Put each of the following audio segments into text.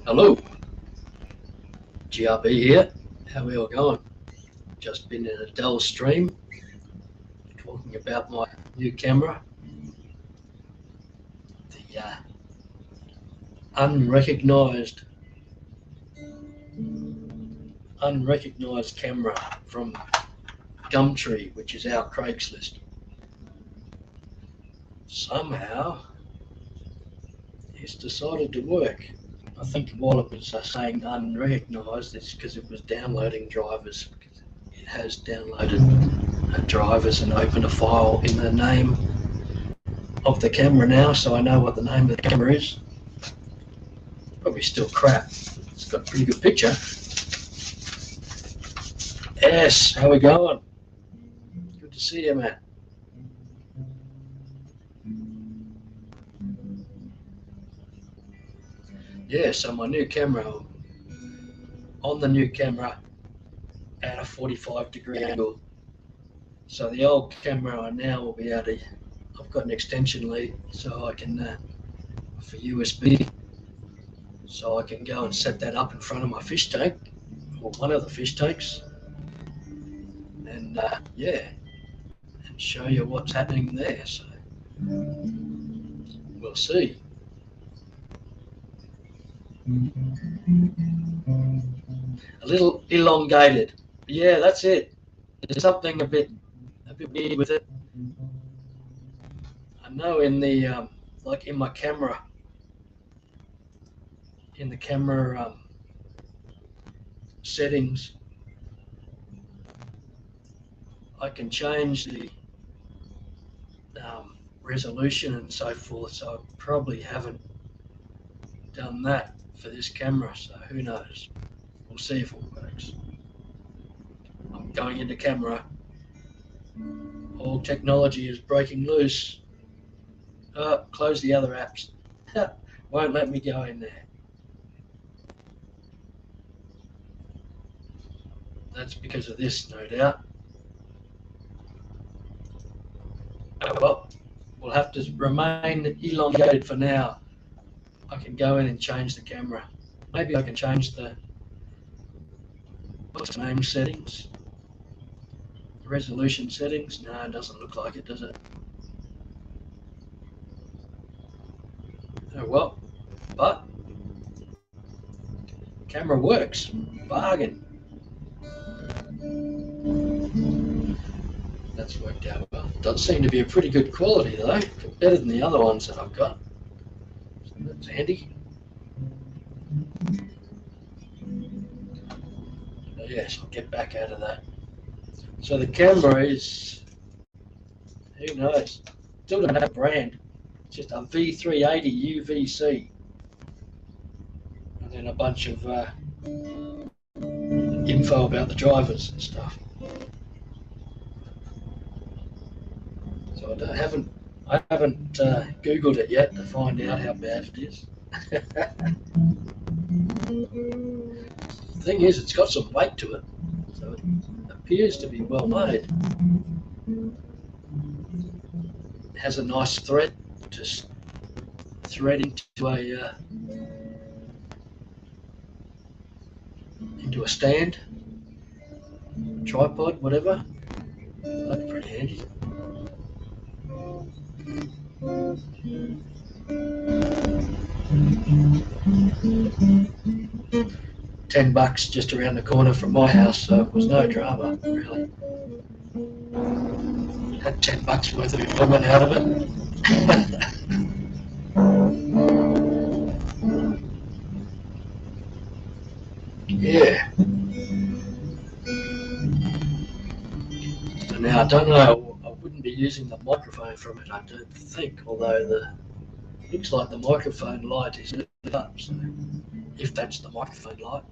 Hello, GRB here. How are we all going? Just been in a Dell stream talking about my new camera, the unrecognized camera from Gumtree, which is our Craigslist. Somehow it's decided to work. I think while it was saying unrecognized, it's because it was downloading drivers. It has downloaded drivers and opened a file in the name of the camera now, so I know what the name of the camera is. Probably still crap. It's got a pretty good picture. Yes, how we going? Good to see you, man. Yeah, so my new camera, on the new camera at a 45-degree angle. So the old camera I now will be able to, I've got an extension lead so I can, for USB, so I can go and set that up in front of my fish tank, or one of the fish tanks, and yeah, and show you what's happening there. So we'll see. A little elongated. Yeah, that's it. There's something a bit weird with it. I know in the like in my camera, in the camera settings, I can change the resolution and so forth. So I probably haven't done that for this camera. So who knows? We'll see if it works. I'm going into camera. All technology is breaking loose. Close the other apps. Won't let me go in there. That's because of this, no doubt. Well, we'll have to remain elongated for now. I can go in and change the camera. Maybe I can change the what's the name settings, the resolution settings. No, it doesn't look like it, does it? Oh well, but camera works. Bargain. That's worked out well. Does seem to be a pretty good quality though, better than the other ones that I've got. So that's handy. But yes, I'll get back out of that. So the camera is, who knows, still don't have a brand. It's just a V380 UVC. And then a bunch of info about the drivers and stuff. So I haven't Googled it yet to find out how bad it is. The thing is, it's got some weight to it, so it appears to be well made. It has a nice thread to thread into a stand, tripod, whatever. That's pretty handy. $10 just around the corner from my house, so it was no drama, really. Had $10 worth of equipment out of it. Yeah. So now I don't know. I wouldn't be using the microphone from it, I don't think. Although looks like the microphone light is lit up. So if that's the microphone light.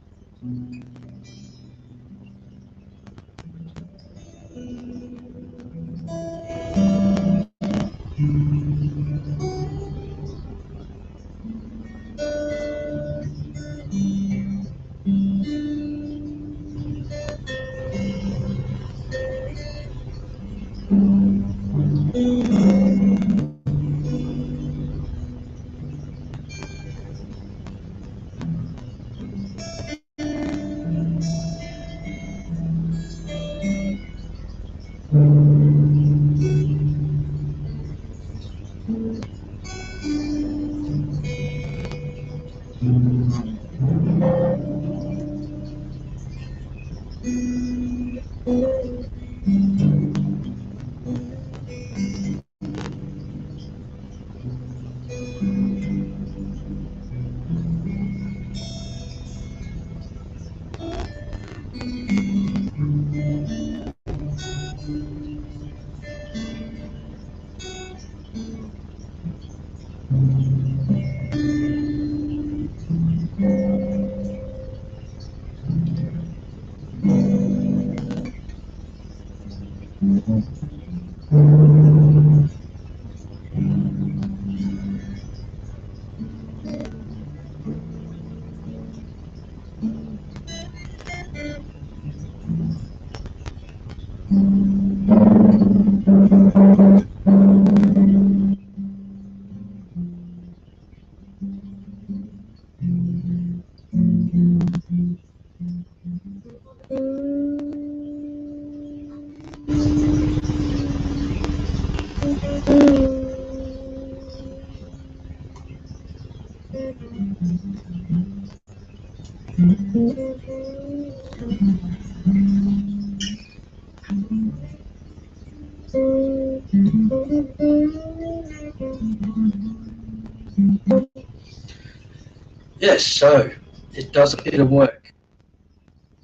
Yes, so it does a bit of work.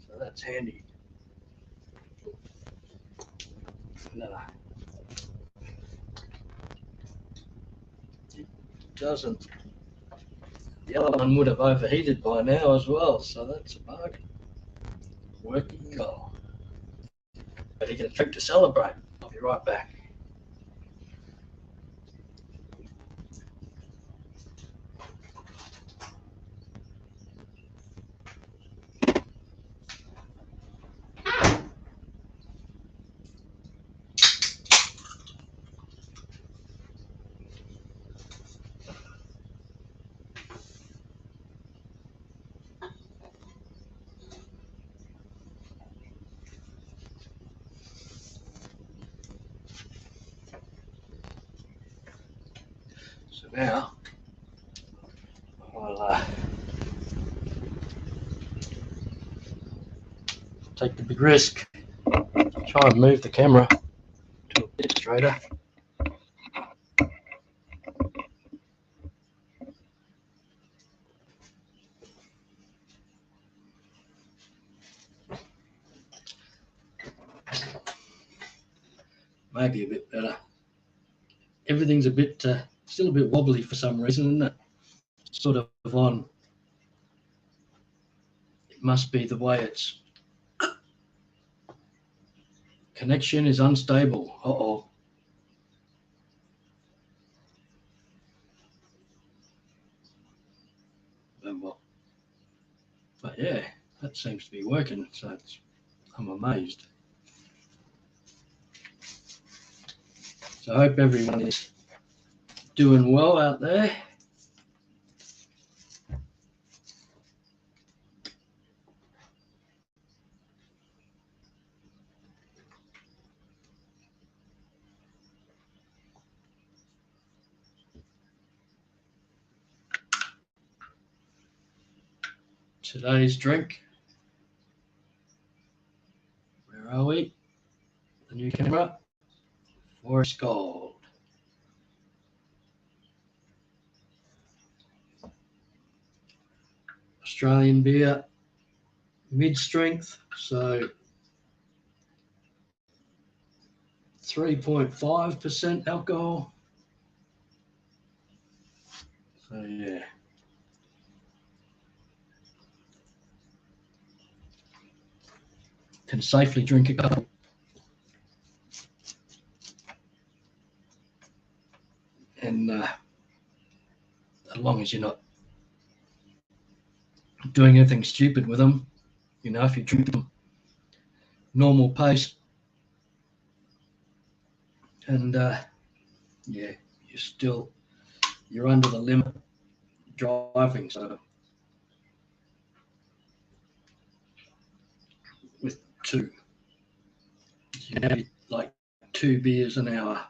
So that's handy. No, it doesn't. The other one would have overheated by now as well, so that's a bargain. Working goal. But you get a treat to celebrate. I'll be right back. So now I'll take the big risk, try and move the camera to a bit straighter. Maybe a bit better. Everything's a bit, still a bit wobbly for some reason, isn't it? Sort of on. It must be the way it's. Connection is unstable. Uh-oh. But yeah, that seems to be working, so I'm amazed. So I hope everyone is doing well out there. Today's drink. Where are we? The new camera. Forest Gold. Australian beer. Mid-strength. So 3.5% alcohol. So yeah. Can safely drink a couple. And as long as you're not doing anything stupid with them, you know, if you drink them normal pace, and yeah, you're under the limit driving. So with two, you can have like 2 beers an hour.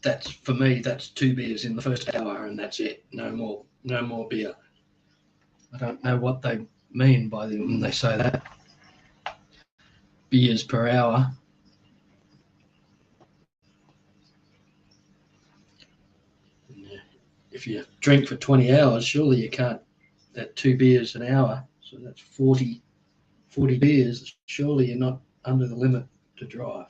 that's for me. That's 2 beers in the first hour, and that's it. No more beer. I don't know what they mean by them when they say that. Beers per hour. If you drink for 20 hours, surely you can't. That 2 beers an hour, so that's 40 beers. Surely you're not under the limit to drive.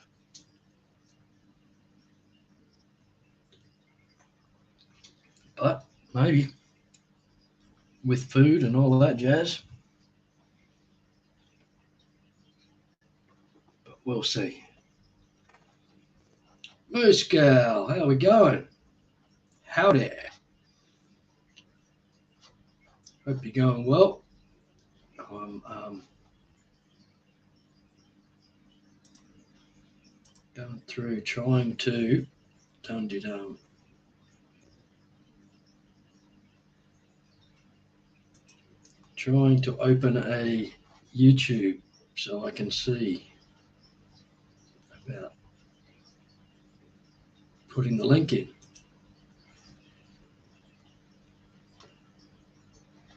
But maybe with food and all that jazz. But we'll see. Moose Gal, how we going? Howdy. Hope you're going well. I'm going through trying to trying to open a YouTube so I can see about putting the link in.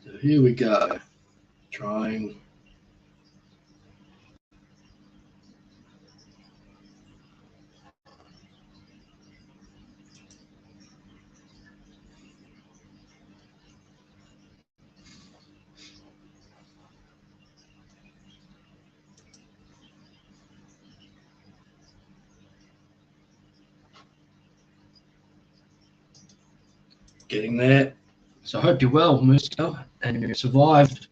So here we go. Trying. Getting there. So I hope you're well, Musto, and you survived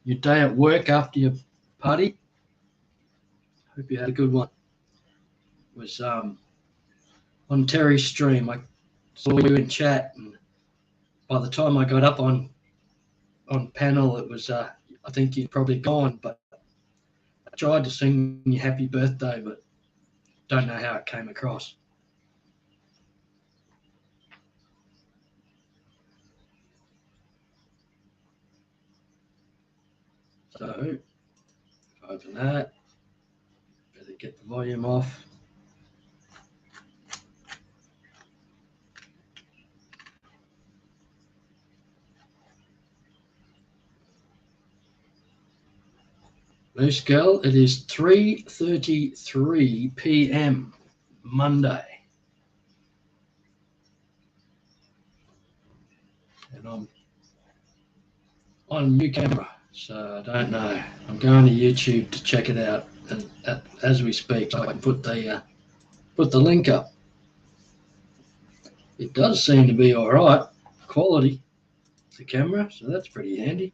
your day at work after your party. Hope you had a good one. It was on Terry's stream. I saw you in chat, and by the time I got up on panel, it was I think you'd probably gone. But I tried to sing you happy birthday, but don't know how it came across. So open that. Better get the volume off. Moose Girl, it is 3:33 p.m. Monday. And I'm on new camera, so I don't know. I'm going to YouTube to check it out, and as we speak, so I can put the link up. It does seem to be all right quality, the camera, so that's pretty handy.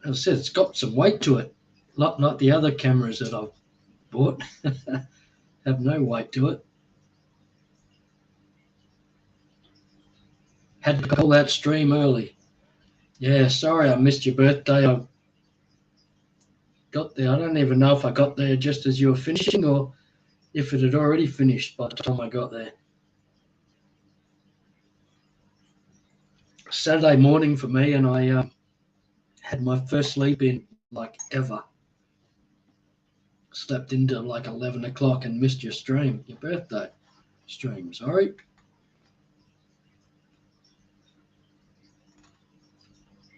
As I said, it's got some weight to it, not like the other cameras that I've bought. Have no weight to it. Had to call that stream early. Yeah, sorry I missed your birthday. I got there. I don't even know if I got there just as you were finishing or if it had already finished by the time I got there. Saturday morning for me, and I had my first sleep in like ever. Slept into like 11 o'clock and missed your birthday stream. Sorry.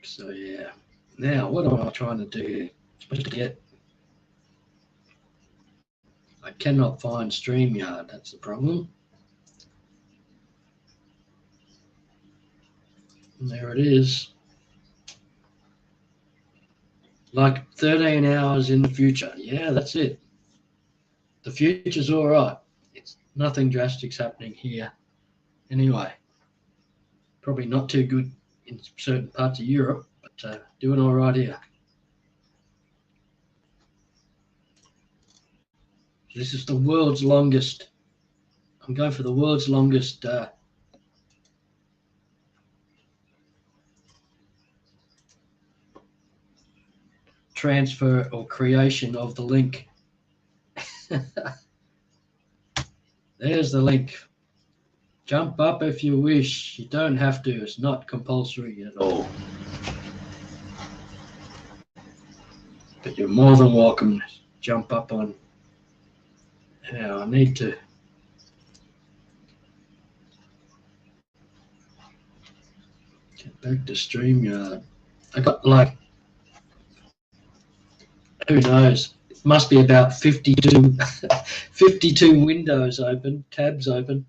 So yeah. Now, what am I trying to do here? Supposed to get. I cannot find StreamYard. That's the problem. And there it is. Like 13 hours in the future. Yeah, that's it. The future's all right. It's nothing drastic's happening here. Anyway, probably not too good in certain parts of Europe, but doing all right here. This is the world's longest. I'm going for the world's longest transfer or creation of the link. There's the link. Jump up if you wish. You don't have to. It's not compulsory at all. But you're more than welcome to jump up on. Now I need to Get back to StreamYard. I got like, who knows? It must be about 52, 52 windows open, tabs open.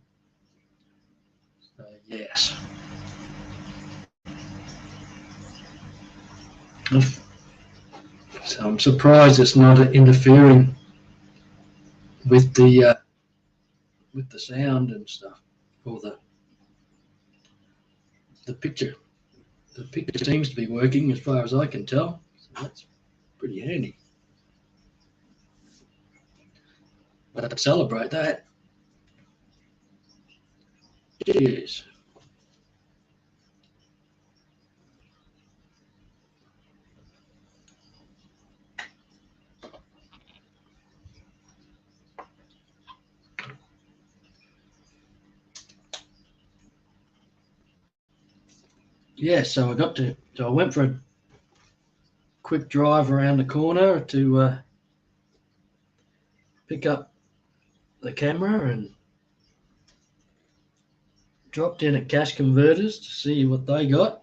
So, yes. So I'm surprised it's not interfering with the sound and stuff, or the picture. The picture seems to be working as far as I can tell. So that's pretty handy. But I'd celebrate that. Cheers. Yeah, so I went for a quick drive around the corner to pick up the camera and dropped in at Cash Converters to see what they got.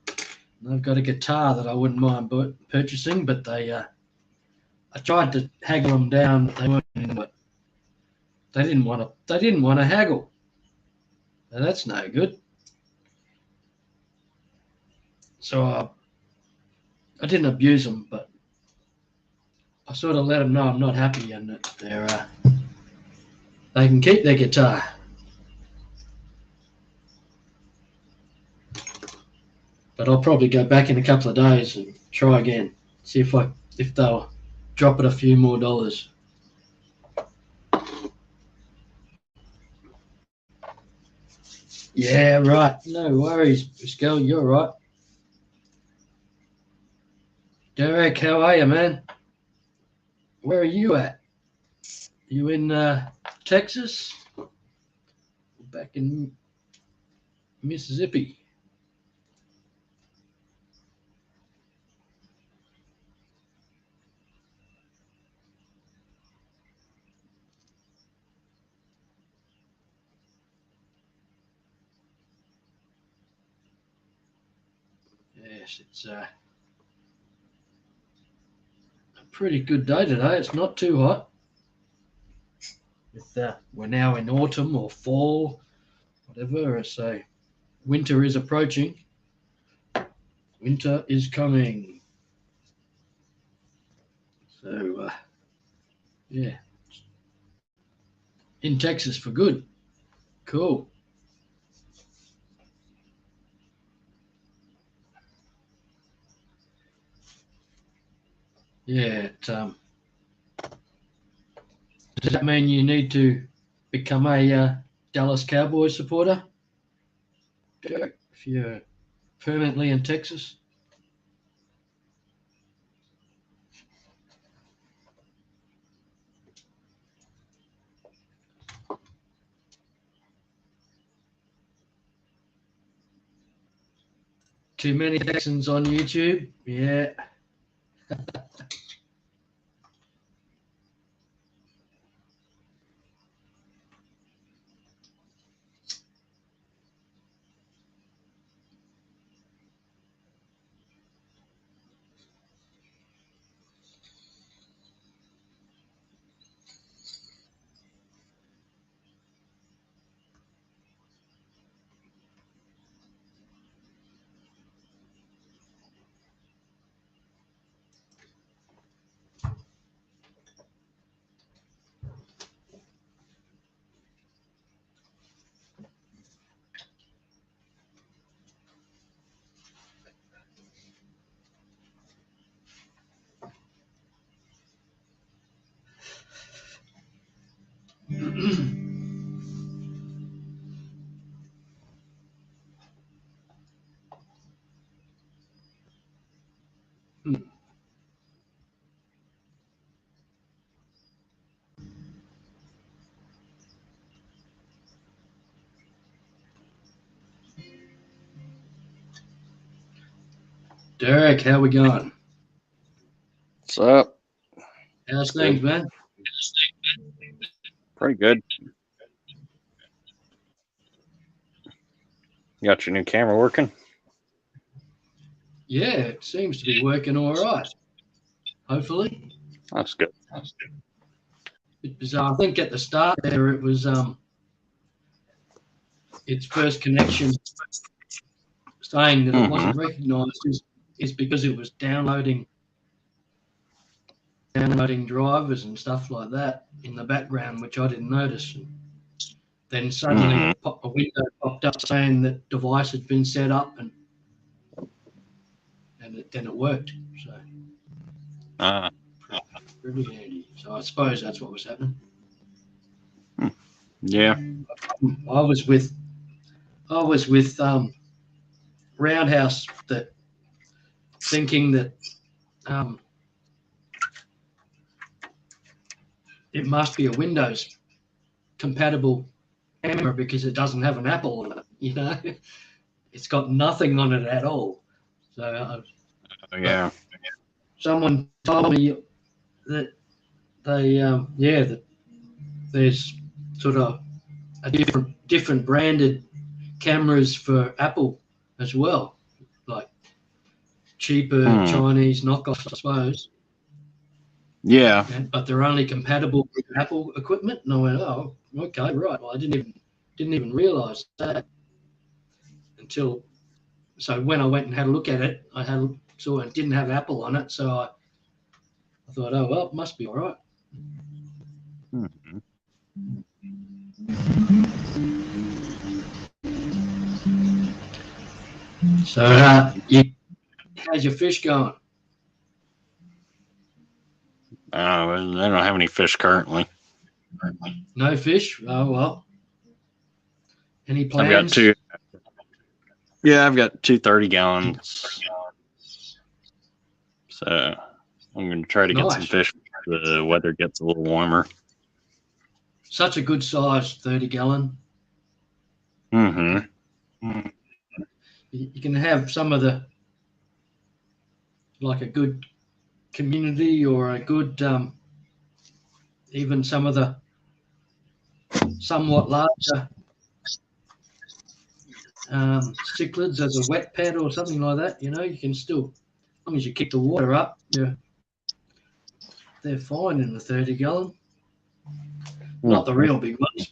And they've got a guitar that I wouldn't mind purchasing, but I tried to haggle them down, but they didn't want to haggle. Now that's no good. So I didn't abuse them, but I sort of let them know I'm not happy and that they can keep their guitar. But I'll probably go back in a couple of days and try again, see if they'll drop it a few more dollars. Yeah, right. No worries, Pascal. You're right. Derek, how are you, man? Where are you at? You in Texas? Back in Mississippi? Yes, it's a pretty good day today. It's not too hot. We're now in autumn or fall, whatever. So winter is approaching. Winter is coming. So, yeah. In Texas for good. Cool. Yeah. Does that mean you need to become a Dallas Cowboys supporter if you're permanently in Texas? Too many Texans on YouTube? Yeah. Derek, how we going? What's up? How's things, man? Pretty good. You got your new camera working? Yeah, it seems to be working all right. Hopefully. That's good. Bit bizarre. I think at the start there it was its first connection saying that it wasn't recognised is because it was downloading drivers and stuff like that in the background, which I didn't notice. And then suddenly a window popped up saying that device had been set up, and then it worked. So pretty handy. So I suppose that's what was happening. Yeah. I was with Roundhouse that thinking that it must be a Windows compatible camera because it doesn't have an Apple on it. You know, it's got nothing on it at all. So Yeah. someone told me that that there's sort of a different branded cameras for Apple as well, like cheaper Chinese knockoffs, I suppose. Yeah. But they're only compatible with Apple equipment. And I went, oh, okay, right. Well, I didn't even realise that until. So when I went and had a look at it, saw it didn't have Apple on it. So I thought, oh well, it must be all right. So how's your fish going? I don't have any fish currently. No fish? Oh well. Any plans? I've got two. Yeah, I've got 2 30-gallons. So I'm going to try to get some fish before the weather gets a little warmer. Such a good size 30-gallon. You can have some of the, like a good community or a good, even some of the somewhat larger cichlids as a wet pet or something like that. You know, you can still, as long as you keep the water up, they're fine in the 30-gallon. Not the real big ones,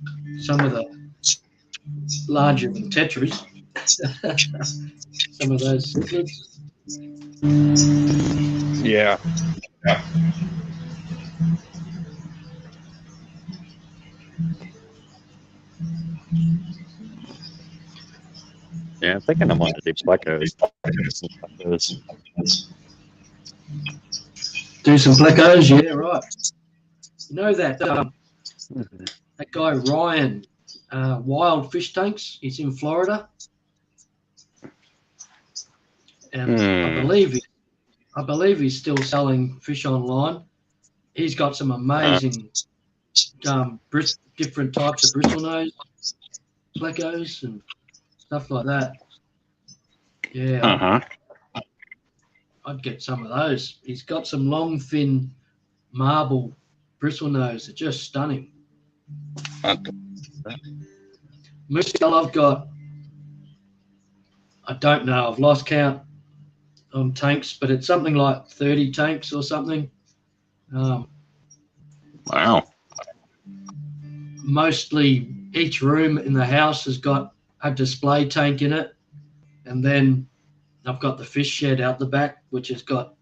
but some of the larger than tetras. Some of those cichlids. Yeah. Yeah, I'm thinking I might do plecos. Do some plecos, yeah, right. You know that that guy Ryan, Wild Fish Tanks. He's in Florida, and I believe he's still selling fish online. He's got some amazing different types of bristlenose plecos and stuff like that. Yeah, I'd get some of those. He's got some long, thin marble bristlenose. They're just stunning. Muscal I've got, I don't know, I've lost count on tanks, but it's something like 30 tanks or something. Wow. Mostly each room in the house has got a display tank in it, and then I've got the fish shed out the back, which has got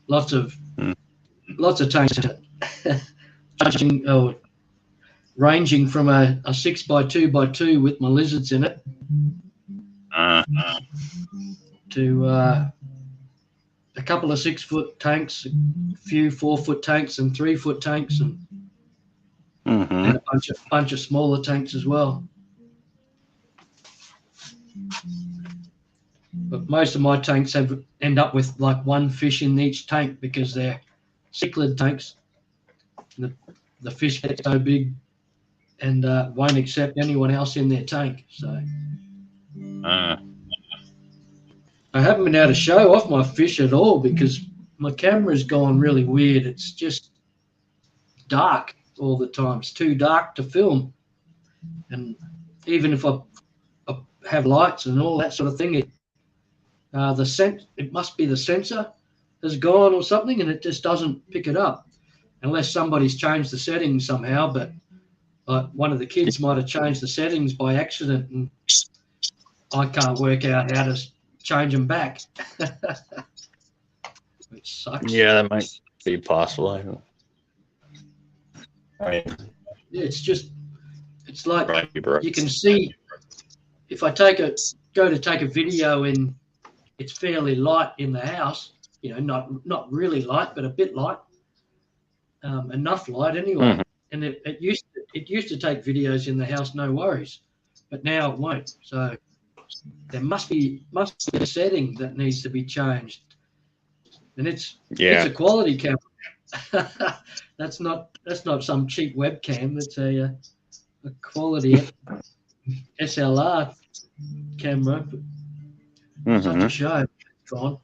lots of tanks in it. Ranging from a 6x2x2 with my lizards in it to a couple of 6-foot tanks, a few 4-foot tanks and 3-foot tanks, and a bunch of smaller tanks as well. But most of my tanks end up with like one fish in each tank because they're cichlid tanks. The fish get so big and won't accept anyone else in their tank. So I haven't been able to show off my fish at all because my camera's gone really weird. It's just dark all the time. It's too dark to film. And even if I have lights and all that sort of thing, It must be the sensor has gone or something, and it just doesn't pick it up unless somebody's changed the settings somehow. But one of the kids might have changed the settings by accident, and I can't work out how to change them back. Which sucks. Yeah, that might be possible. I mean, yeah, it's like right. You can see if I go to take a video and it's fairly light in the house, not really light, but a bit light, enough light anyway. Mm-hmm. And it used to take videos in the house, no worries, but now it won't. So there must be a setting that needs to be changed, and it's a quality camera. That's not some cheap webcam. It's a quality SLR camera. Mm-hmm. Such a show. Gone.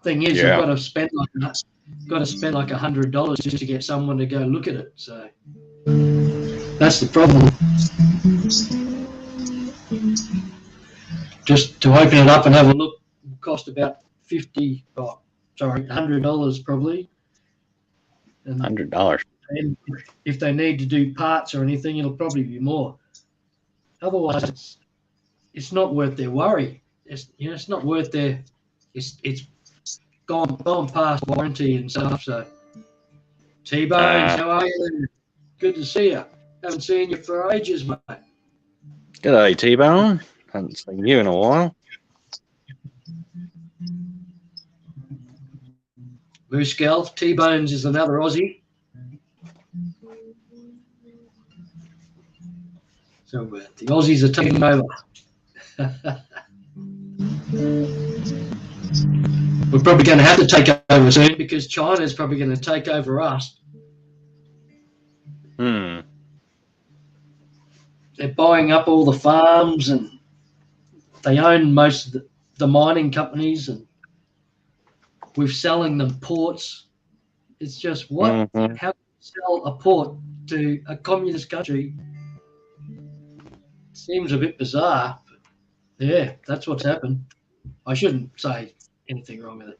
Thing is, you've got to spend like $100 just to get someone to go look at it. So that's the problem. Just to open it up and have a look will cost about $100 probably. $100. And if they need to do parts or anything, it'll probably be more. Otherwise, it's not worth their worry. It's not worth their. It's gone past warranty and stuff. So, T-Bones, how are you? Good to see you. Haven't seen you for ages, mate. G'day, T-Bone. Haven't seen you in a while. Moose Gelf, T-Bones is another Aussie. So the Aussies are taking over. We're probably going to have to take over soon because China's probably going to take over us. They're buying up all the farms and they own most of the mining companies, and we're selling them ports. It's just what? Mm-hmm. How can you sell a port to a communist country? Seems a bit bizarre. But yeah, that's what's happened. I shouldn't say anything wrong with it.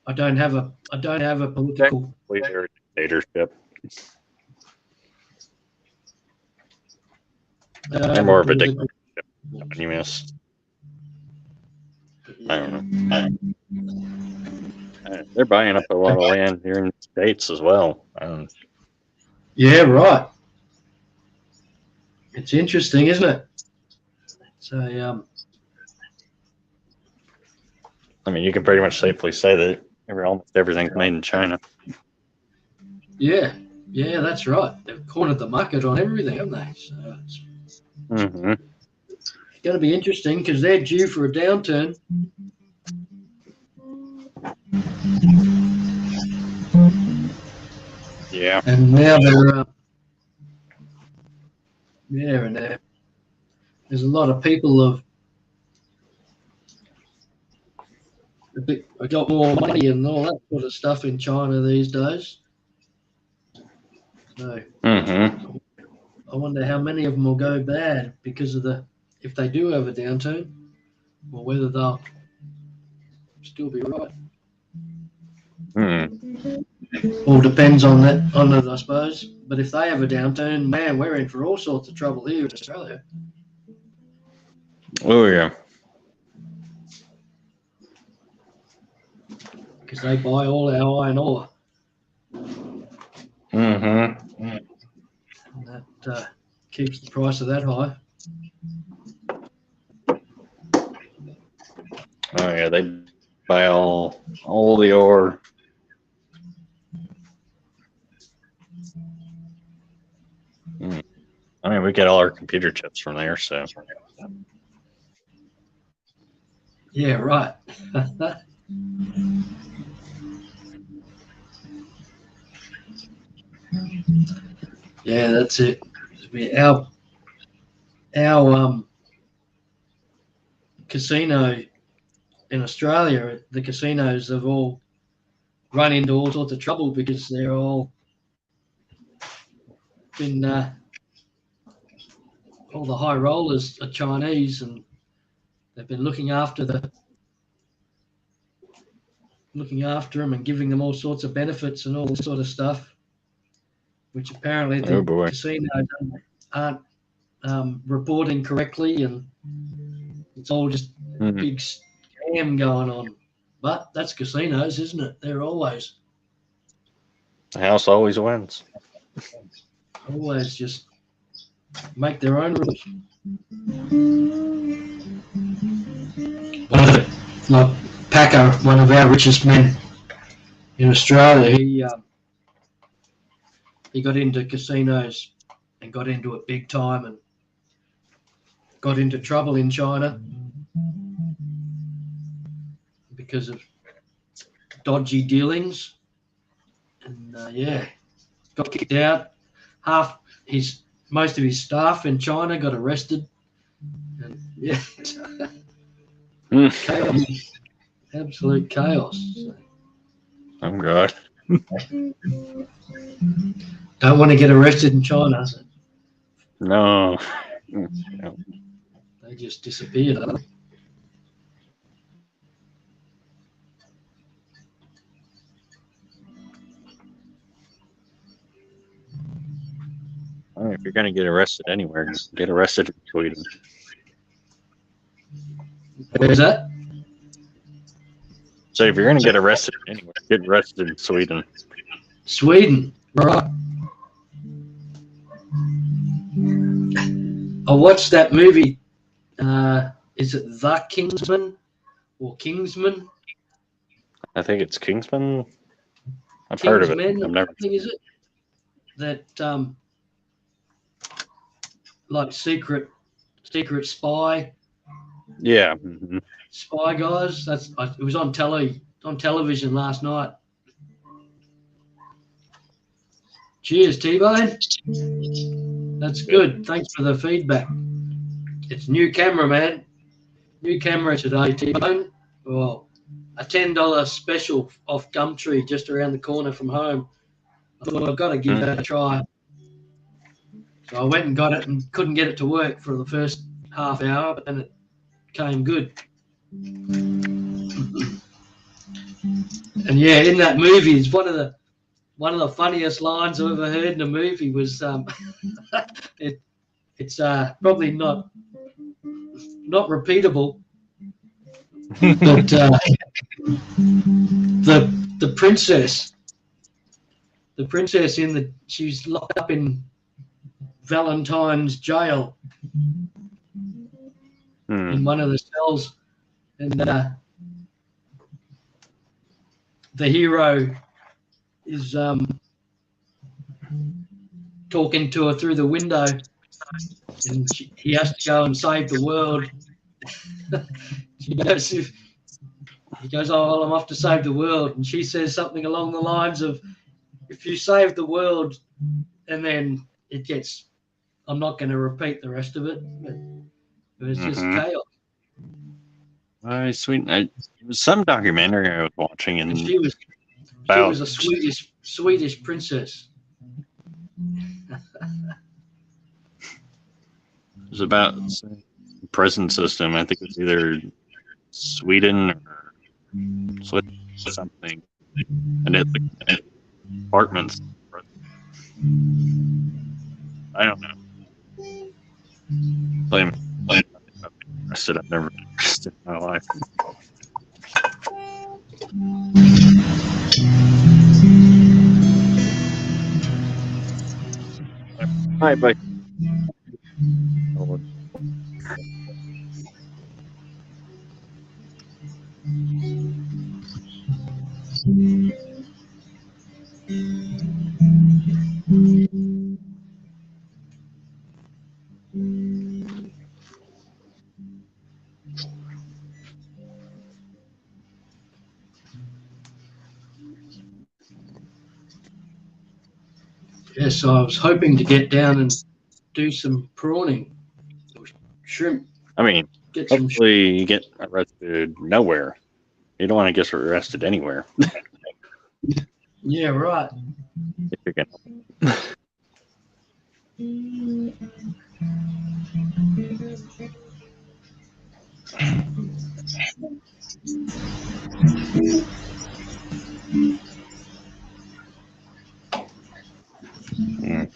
I don't have a political dictatorship. They're more of a dictatorship. You miss. I don't know. They're buying up a lot of land here in the States as well. Yeah, right. It's interesting, isn't it? So, I mean, you can pretty much safely say that almost everything's made in China. Yeah, that's right. They've cornered the market on everything, haven't they? So it's going to be interesting because they're due for a downturn. Yeah. And now they're and there's a lot of people have got more money and all that sort of stuff in China these days. So I wonder how many of them will go bad because of if they do have a downturn, or whether they'll still be right. All depends on it, I suppose. But if they have a downturn, man, we're in for all sorts of trouble here in Australia. Oh, yeah. Because they buy all our iron ore. And that keeps the price of that high. Oh, yeah, they buy all the ore. I mean, we get all our computer chips from there, so. Yeah, right. Yeah, that's it. Our casino in Australia, the casinos have all run into all sorts of trouble because they're all been all the high rollers are Chinese, and They've been looking after them and giving them all sorts of benefits and all this sort of stuff, which apparently the casinos aren't reporting correctly, and it's all just a big scam going on. But that's casinos, isn't it? They're always. The house always wins. Always just make their own rules. Like Packer, one of our richest men in Australia, he got into casinos and got into it big time and got into trouble in China because of dodgy dealings. And got kicked out. Most of his staff in China got arrested. And chaos. Absolute chaos. Oh God. Don't want to get arrested in China. No. They just disappeared. If you're going to get arrested anywhere, get arrested in Sweden. Where's that? So if you're going to get arrested anywhere, get arrested in Sweden. Sweden, right. I watched that movie. Is it The Kingsman or Kingsman? I think it's Kingsman. I've heard of it. I've never. Is it that like secret spy? Yeah. Spy guys. It was on television last night. Cheers, T-Bone. That's good. Thanks for the feedback. It's new camera, man. New camera today, T-Bone. Well, a $10 special off Gumtree just around the corner from home. I thought I've got to give that a try. So I went and got it and couldn't get it to work for the first half hour, but then it came good. And yeah, in that movie, it's one of the funniest lines I've ever heard in a movie was it's probably not repeatable, but the princess she's locked up in Valentine's jail in one of the cells, and the hero is talking to her through the window, and he has to go and save the world. He goes, "Oh, well, I'm off to save the world," and she says something along the lines of, "If you save the world," and then it gets. I'm not going to repeat the rest of it, but it was just chaos. Sweet. It was some documentary I was watching, and she was a Swedish princess. It was about the prison system. I think it was either Sweden or something, and it's like apartments. I don't know. I've never been arrested in my life. Hi, bye. Yeah, so I was hoping to get down and do some prawning, shrimp. I mean, hopefully you get arrested nowhere. You don't want to get arrested anywhere. Yeah, right. If you're gonna. Mm.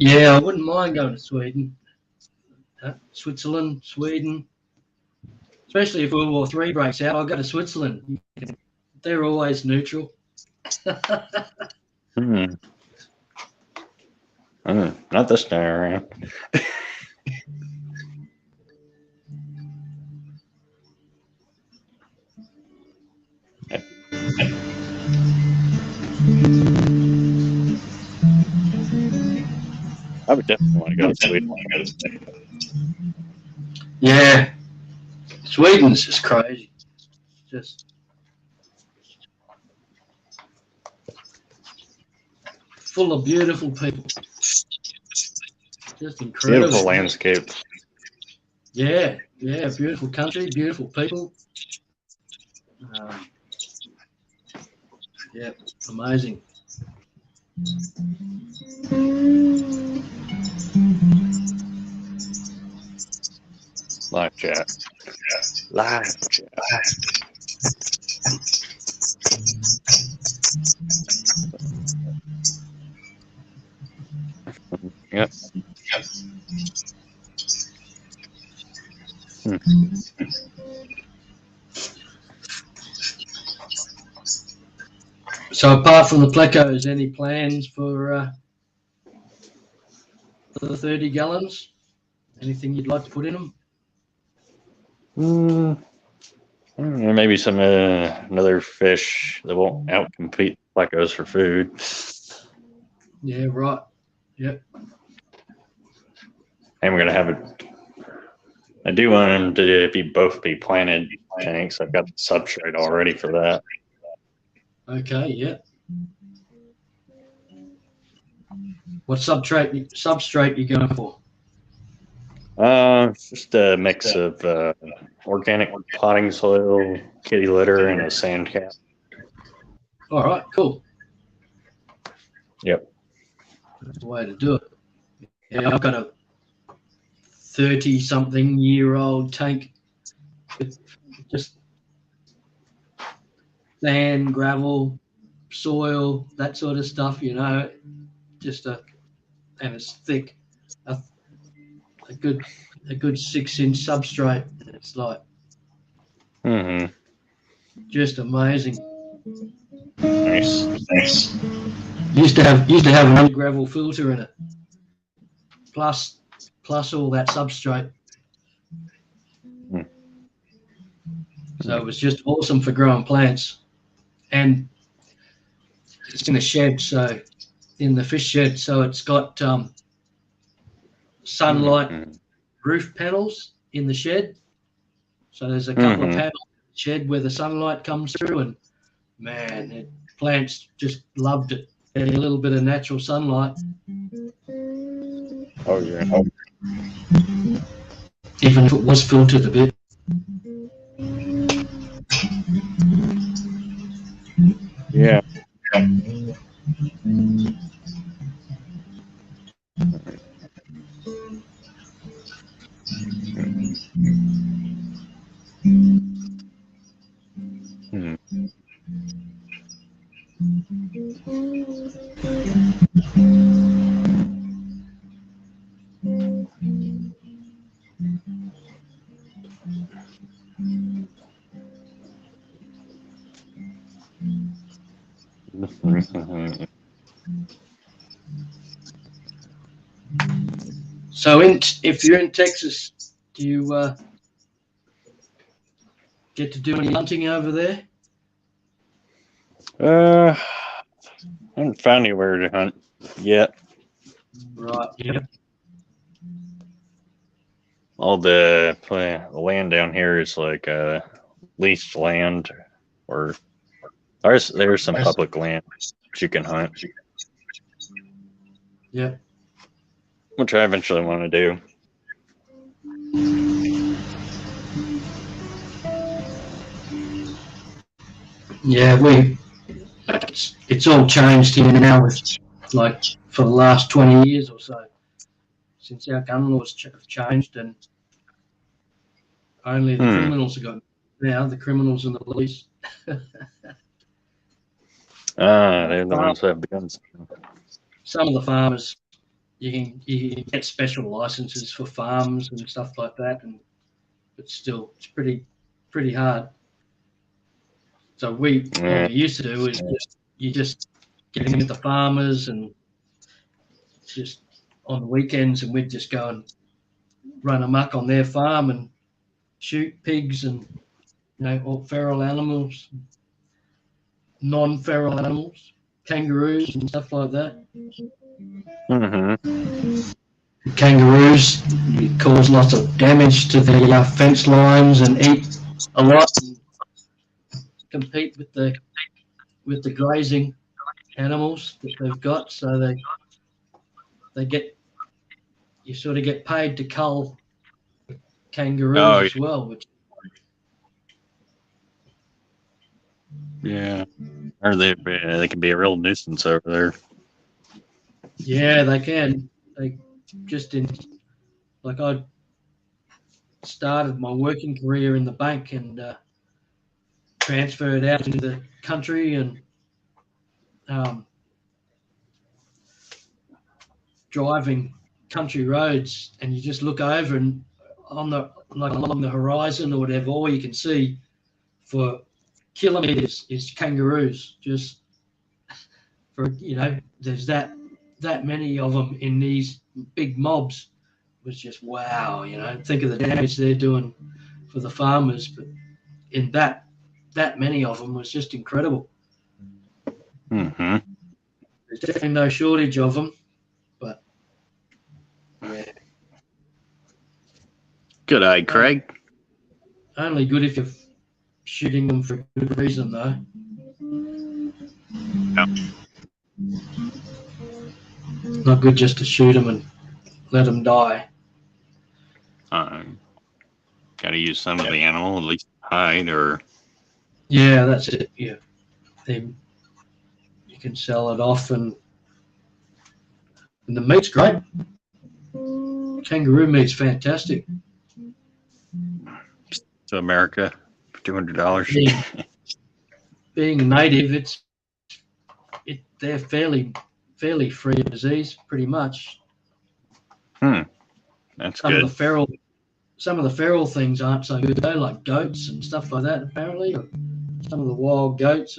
Yeah, I wouldn't mind going to Sweden. Switzerland, Sweden. Especially if World War III breaks out, I'll go to Switzerland. They're always neutral. Mm. Not this time around. I would definitely want to go to Sweden. Yeah, Sweden's just crazy. Just full of beautiful people. Just incredible. Beautiful landscape. Yeah, beautiful country, beautiful people. Yeah, amazing. Live chat. Live chat. Yep. So apart from the plecos, any plans for the 30 gallons? Anything you'd like to put in them? Maybe some another fish that won't outcompete plecos for food. Yeah, right. Yep. And we're gonna have it. I do want them to both be planted tanks. I've got the substrate already for that. Okay, yeah. What substrate you going for? Just a mix of organic potting soil, kitty litter, and a sand cap. All right, cool. Yep. That's the way to do it. Yeah, I've got a 30-something-year-old tank with just sand, gravel, soil, that sort of stuff, and it's thick, a good 6-inch substrate. It's like just amazing. Nice. Used to have an gravel filter in it, plus all that substrate. So it was just awesome for growing plants. And it's in a shed, so in the fish shed, so it's got sunlight roof panels in the shed. So there's a couple of panels in the shed where the sunlight comes through, and man, plants just loved it. A little bit of natural sunlight. Oh yeah. Even if it was filtered a bit. Yeah. So, if you're in Texas, do you get to do any hunting over there? I haven't found anywhere to hunt yet. Right. Yeah. All the land down here is like leased land, or there's some public land that you can hunt, Yeah. which I eventually want to do. Yeah, it's all changed here now. With, like, for the last 20 years or so, since our gun laws have changed, and only the criminals have got now. The criminals and the police. They're the ones that have the guns. Some of the farmers, you can get special licenses for farms and stuff like that, but still, it's pretty hard. So what we used to do is you just get in with the farmers, and just on the weekends, and we'd just go and run amok on their farm and shoot pigs and all feral animals, non-feral animals, kangaroos and stuff like that. Kangaroos cause lots of damage to the fence lines and eat a lot, and compete with the grazing animals that they've got. So you sort of get paid to cull kangaroos as well, which or they can be a real nuisance over there. Yeah, they can. They just I started my working career in the bank and transferred out into the country and driving country roads, and you just look over and along the horizon or whatever, all you can see for kilometers is kangaroos. Just there's that many of them in these big mobs. It was just wow. Think of the damage they're doing for the farmers, but in that many of them was just incredible. There's definitely no shortage of them, but yeah. Good eye, Craig. Only good if you're shooting them for a good reason, though. Not good just to shoot them and let them die. Got to use some of the animal, at least hide, or yeah, that's it. Yeah, then you can sell it off, and the meat's great. Kangaroo meat's fantastic. To America for $200. Being a native, they're fairly free of disease, pretty much. That's good. Some of the feral things aren't so good though, like goats and stuff like that. Apparently, or some of the wild goats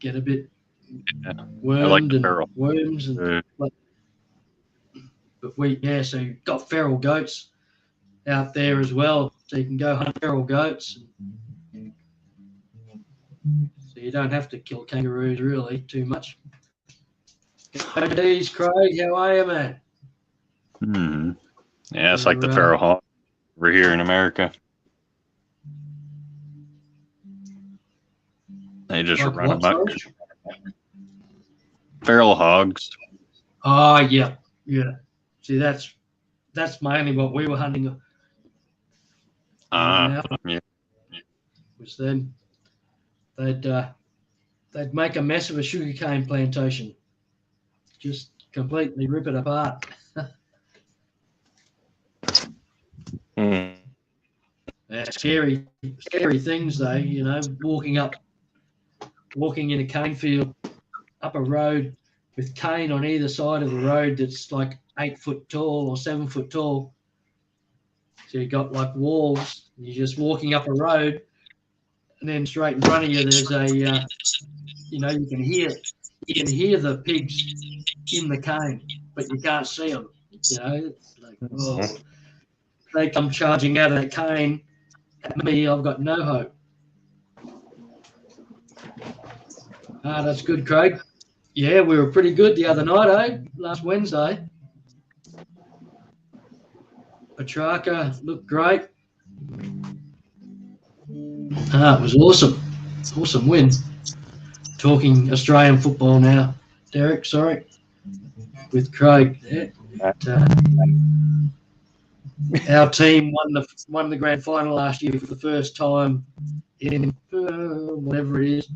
get a bit wormed and worms and. But so you've got feral goats out there as well, so you can go hunt feral goats. So you don't have to kill kangaroos really too much. G'days, Craig. How are you, man? Yeah, it's like the feral hog over here in America. They just run amok. Feral hogs. Oh, yeah. See, that's mainly what we were hunting. Yeah. Was then they'd make a mess of a sugarcane plantation, just completely rip it apart. Scary things though. Walking in a cane field up a road with cane on either side of the road that's like 8 foot tall or 7 foot tall. So you got like walls, and you're just walking up a road, and then straight in front of you, there's a, you know, you can hear the pigs in the cane, but you can't see them. You know, it's like, oh, they come charging out of that cane at me. I've got no hope. Ah, that's good, Craig. Yeah, we were pretty good the other night, eh? Last Wednesday. Petrarca looked great. Ah, it was awesome. Awesome win. Talking Australian football now, Derek, sorry, with Craig there. Our team won the grand final last year for the first time in whatever it is,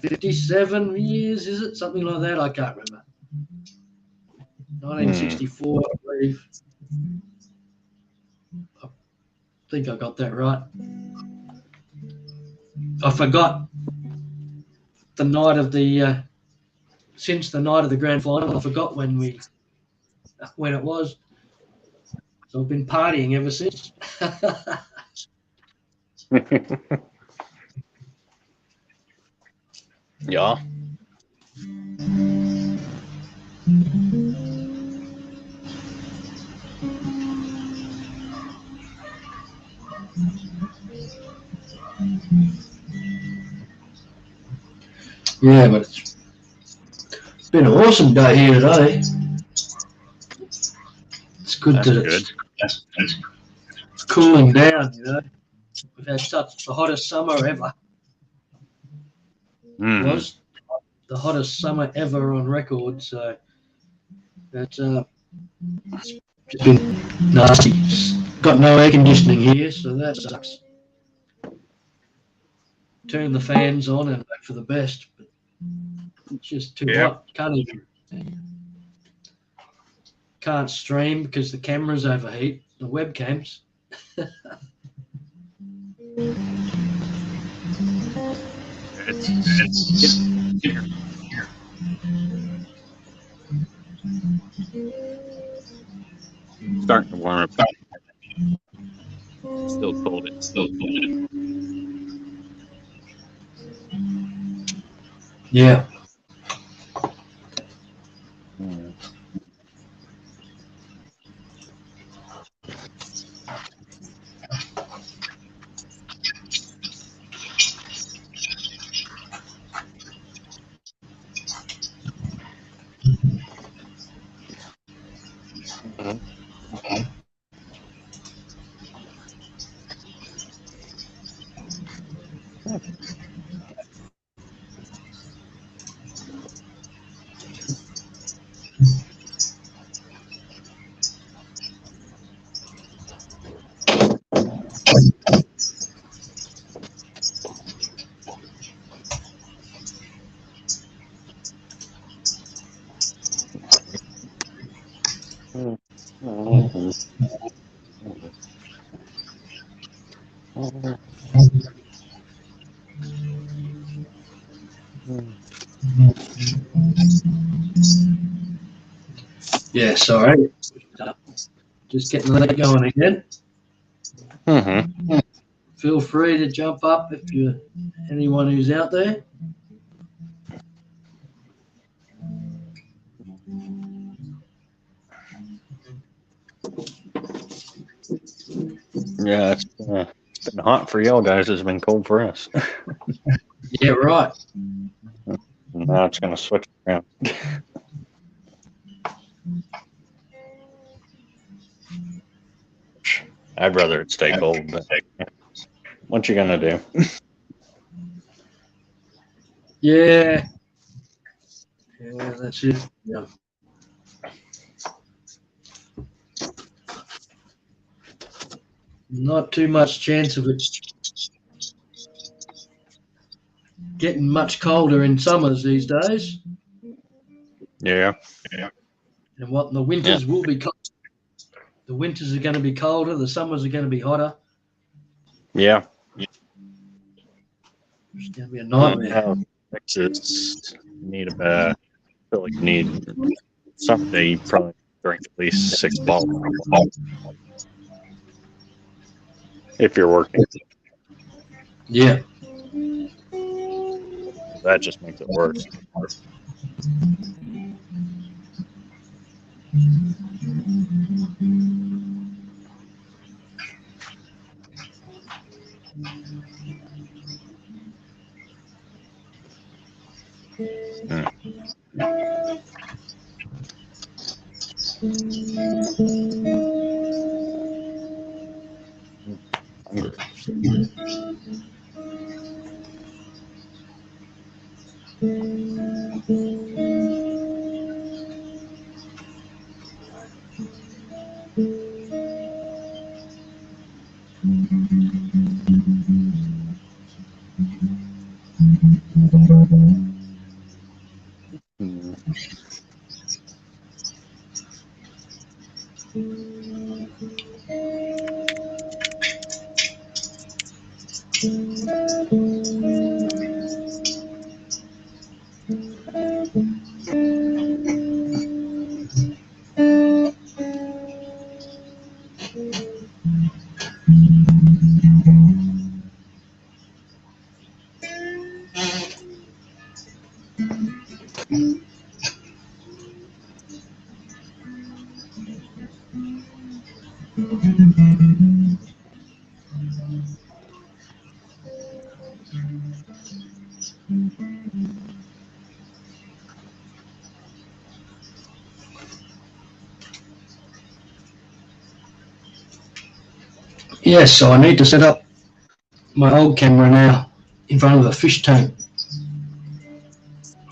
57 years, is it? Something like that? I can't remember. 1964, I believe. I think I got that right. I forgot the night of the since the night of the grand final. I forgot when it was. So I've been partying ever since. Yeah. Yeah, but it's been an awesome day here today. It's good That's that good. it's cooling down, you know. We've had such the hottest summer ever. It was the hottest summer ever on record, so it's just been nasty. Got no air conditioning here, so that sucks. Turn the fans on and hope for the best, but it's just too hot. Can't stream because the cameras overheat, the webcams. Starting to warm up. Still cold. Yeah. Yeah, sorry. Just getting that going again. Feel free to jump up if you're anyone who's out there. Yeah, it's been hot for y'all guys. It's been cold for us. Yeah, right. Now it's going to switch around. I'd rather it stay cold, but what you going to do? Yeah. Yeah, that's it. Yeah. Not too much chance of it getting much colder in summers these days. Yeah. And what the winters will be cold. The winters are going to be colder. The summers are going to be hotter. Yeah. It's going to be a nightmare. Texas need I feel like you need someday you probably drink at least 6 bottles if you're working. Yeah. that just makes it worse. Yes, so I need to set up my old camera now in front of a fish tank.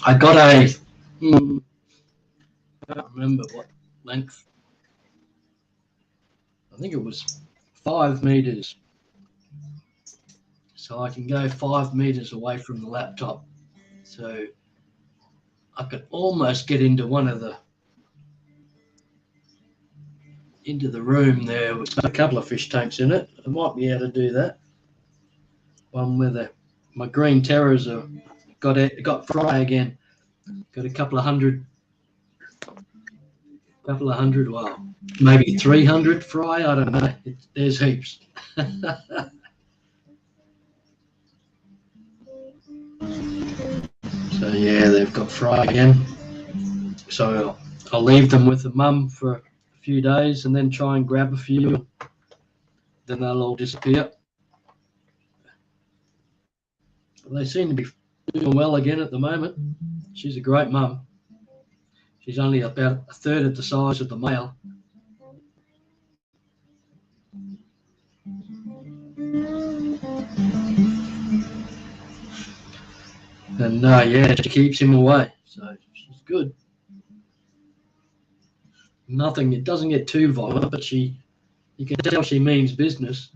I got a, I don't remember what length. I think it was 5 meters. So I can go 5 meters away from the laptop. So I could almost get into into the room there with a couple of fish tanks in it. I might be able to do that. One where my green terrors have got fry again. Got a couple of hundred, well, maybe 300 fry. I don't know. There's heaps. So yeah, they've got fry again. So I'll leave them with the mum for a few days and then try and grab a few. Then they'll all disappear. They seem to be doing well again at the moment. She's a great mum. She's only about a third of the size of the male. And yeah, she keeps him away. So she's good. Nothing, it doesn't get too violent, but you can tell she means business.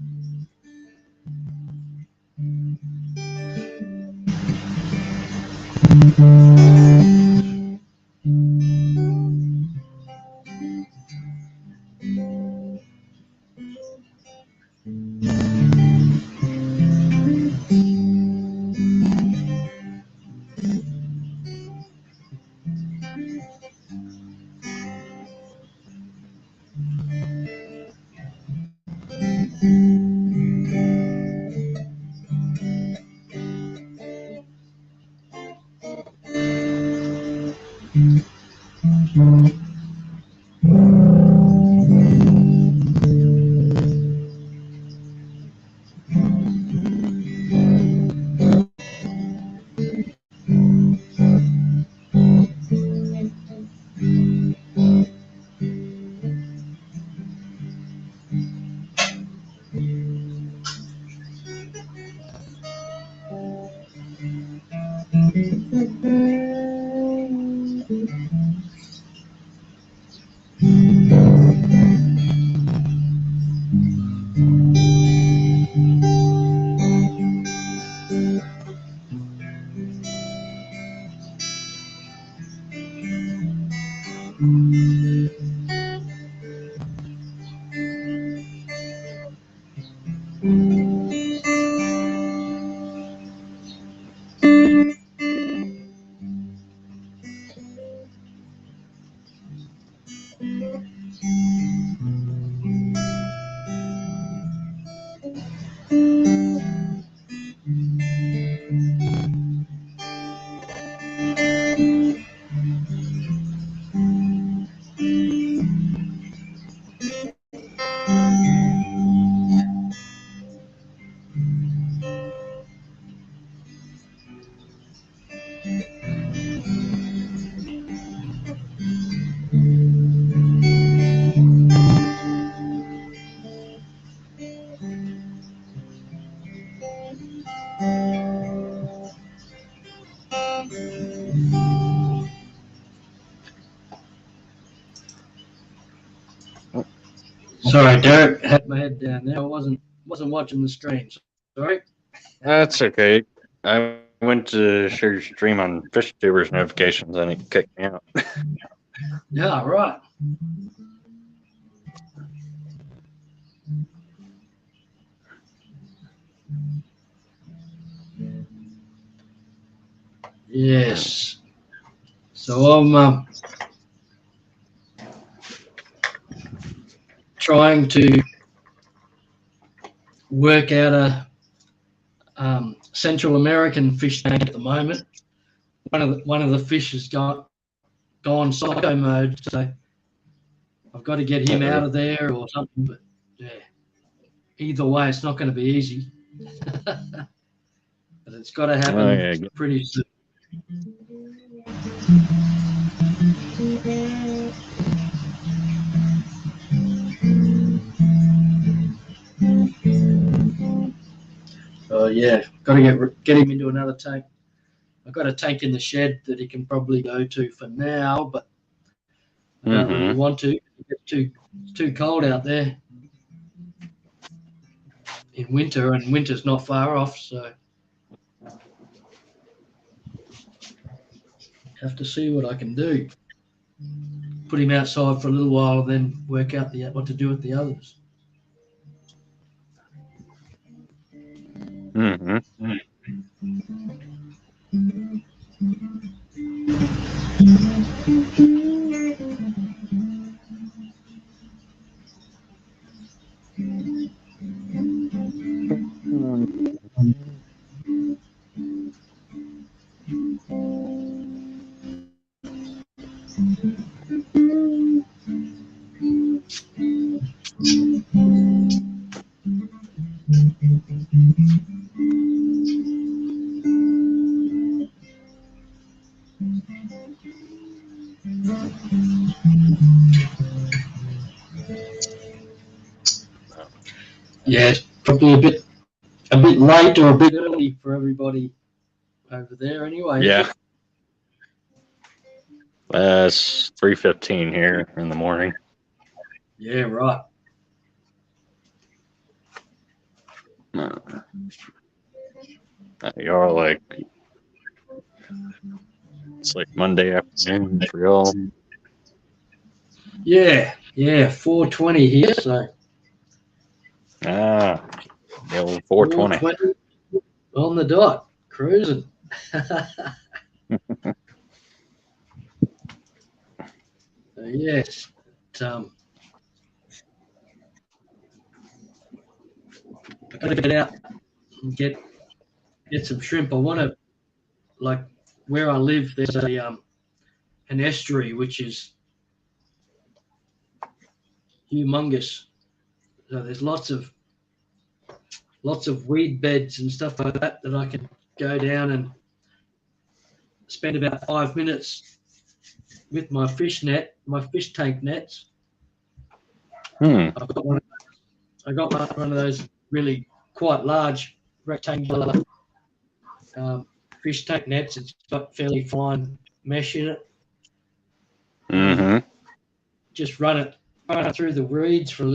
Sorry, Derek, had my head down there. I wasn't watching the stream. Sorry. That's okay. I went to share your stream on Fish Tubers notifications and it kicked me out. Yeah, right. Yes. So I'm trying to work out a Central American fish tank at the moment. One of the fish has gone psycho mode, so I've got to get him out of there or something. But yeah, either way, it's not going to be easy. But it's got to happen pretty soon. So yeah, got to get him into another tank. I've got a tank in the shed that he can probably go to for now, but I don't really want to. It's too cold out there in winter, and winter's not far off, so have to see what I can do. Put him outside for a little while, and then work out what to do with the others. Yeah, it's probably a bit late or a bit early for everybody over there anyway. Yeah. It's 3:15 here in the morning. Yeah, right. Y'all like it's like Monday afternoon for y'all. Yeah, 4:20 here, so. Yeah, 4:20 on the dot, cruising. Yes, I gotta get out and get some shrimp. I want to, like, where I live, there's an estuary which is humongous. So there's lots of weed beds and stuff like that I can go down and spend about 5 minutes with my fish tank nets. I got one of those really quite large rectangular fish tank nets. It's got fairly fine mesh in it. Just run it through the reeds for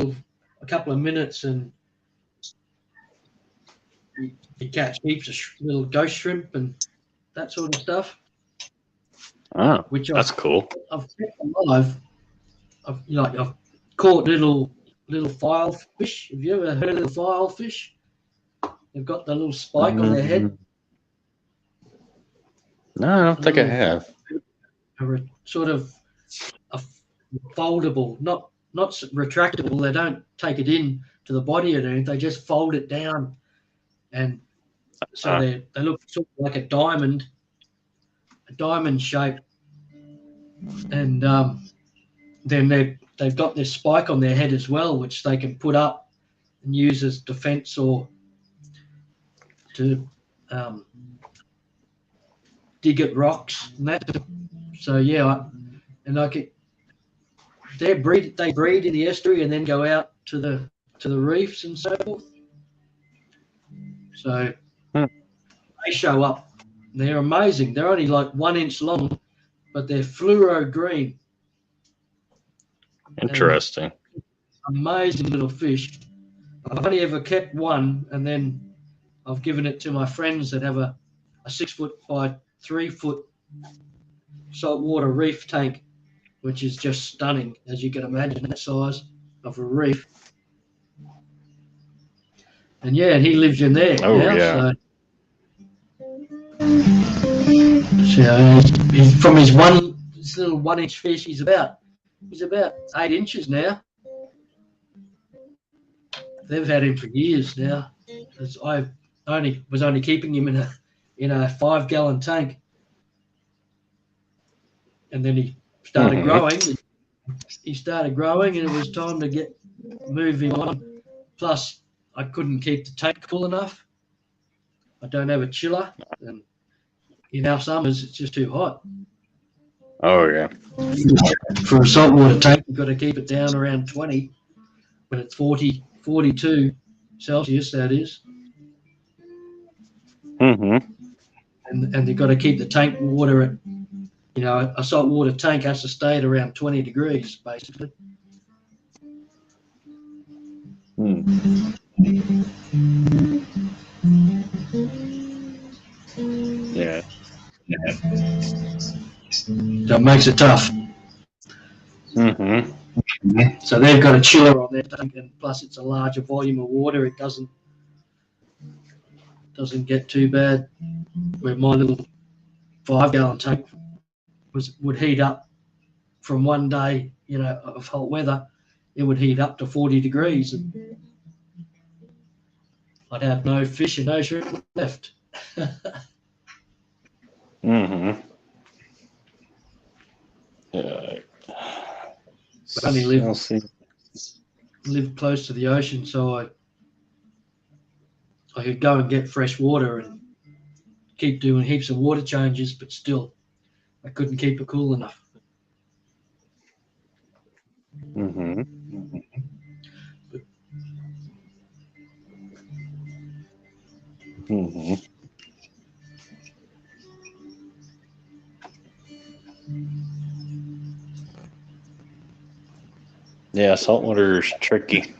a couple of minutes, and you catch heaps of little ghost shrimp and that sort of stuff. Oh, that's cool. I've kept alive. I've caught little file fish. Have you ever heard of the file fish? They've got the little spike on their head. No, I don't think I have. Sort of a foldable, not retractable. They don't take it in to the body or anything. They just fold it down, and so they look sort of like a diamond shape. And then they've got this spike on their head as well, which they can put up and use as defense or to dig at rocks and that. So yeah, they breed in the estuary and then go out to the reefs and so forth. So they show up. They're amazing. They're only like 1 inch long, but they're fluoro green. Interesting. amazing little fish. I've only ever kept one, and then I've given it to my friends that have a 6 foot by 3 foot saltwater reef tank, which is just stunning, as you can imagine, that size of a reef. And yeah, and he lives in there now. Yeah. So he's from his little 1 inch fish, he's about 8 inches now. They've had him for years now. I was only keeping him in a 5 gallon tank, and then he started growing. He started growing, and it was time to get moving on. Plus, I couldn't keep the tank cool enough. I don't have a chiller, and in our summers it's just too hot. Oh yeah. For a saltwater tank, you've got to keep it down around 20 when it's 40, 42 Celsius, that is. Mm-hmm. And you've got to keep the tank water at, a saltwater tank has to stay at around 20 degrees, basically. Yeah. So it makes it tough. So they've got a chiller on their tank, and plus it's a larger volume of water. It doesn't get too bad. Where my little 5 gallon tank would heat up from one day, of hot weather, it would heat up to 40 degrees, and I'd have no fish and no shrimp left. Yeah. I only live close to the ocean, so I could go and get fresh water and keep doing heaps of water changes, but still, I couldn't keep it cool enough. Yeah, saltwater's tricky.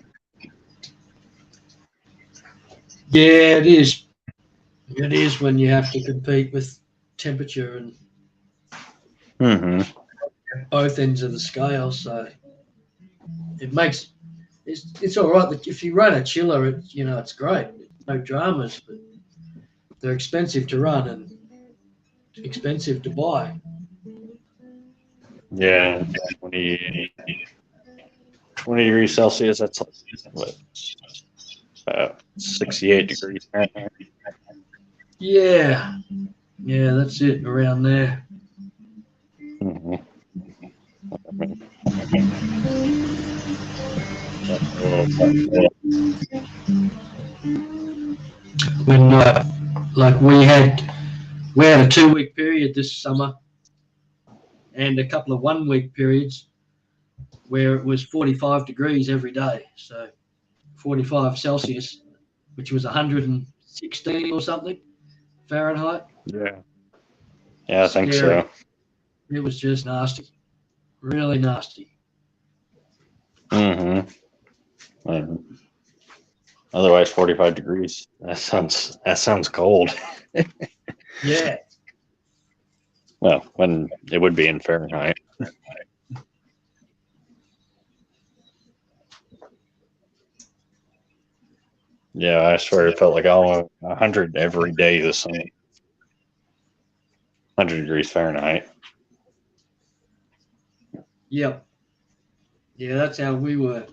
Yeah, it is. It is when you have to compete with temperature and both ends of the scale. So it makes it's all right. If you run a chiller, it's great. No dramas, but they're expensive to run and expensive to buy. Yeah, 20 degrees Celsius. That's what, about 68 degrees Fahrenheit. Yeah, that's it, around there. When like we had a 2-week period this summer, and a couple of 1-week periods where it was 45 degrees every day. So 45 Celsius, which was 116 or something Fahrenheit. Yeah, I think so. It was just nasty, really nasty. Otherwise, 45 degrees. That sounds cold. Yeah. Well, when it would be in Fahrenheit. Yeah, I swear it felt like 100 every day this summer. 100 degrees Fahrenheit. Yep. Yeah, that's how we were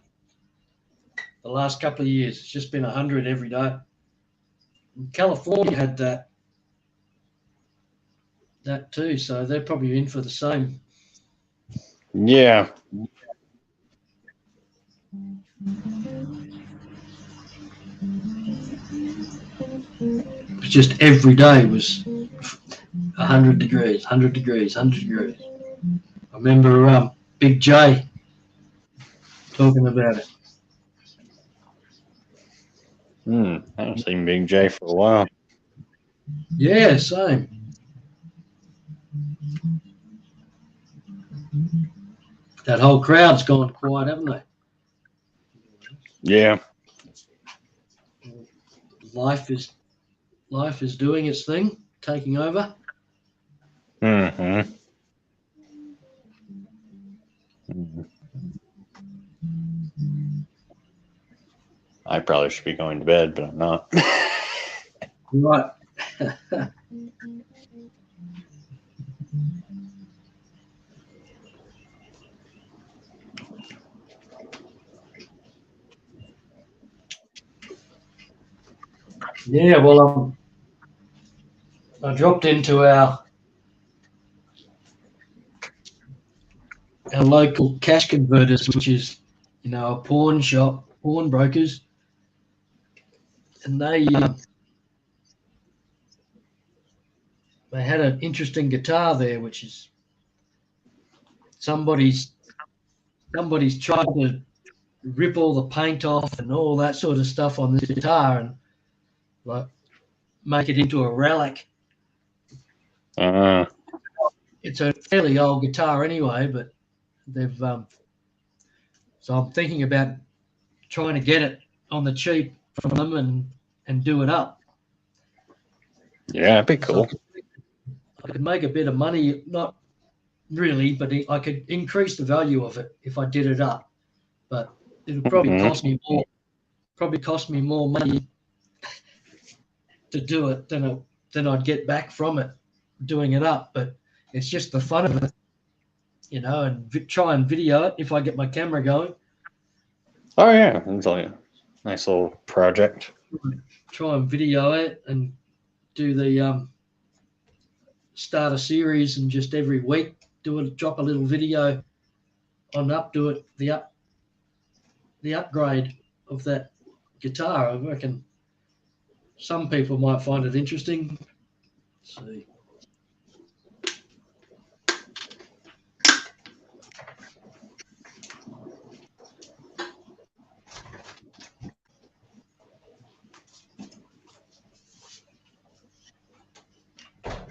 the last couple of years. It's just been 100 every day. California had that too, so they're probably in for the same. Yeah. Just every day was 100 degrees, 100 degrees, 100 degrees. I remember Big J talking about it. I haven't seen Big J for a while. Yeah, same. That whole crowd's gone quiet, haven't they? Yeah. Life is doing its thing, taking over. Mm-hmm. I probably should be going to bed, but I'm not. Right. Yeah, well, I dropped into our local cash converters, which is, a pawn shop, pawnbrokers, and they had an interesting guitar there, which is somebody's tried to rip all the paint off and all that sort of stuff on this guitar and like make it into a relic. Uh, It's a fairly old guitar anyway, but they've so I'm thinking about trying to get it on the cheap from them and do it up. yeah, it'd be So cool. I could make a bit of money, not really, but I could increase the value of it if I did it up. But it'll probably Mm-hmm. cost me more money to do it than I'd get back from it doing it up. But it's just the fun of it, and try and video it if I get my camera going. Oh yeah, it's like a nice little project. Try and video it and do the start a series and just every week drop a little video on the upgrade of that guitar. I reckon some people might find it interesting. Let's see.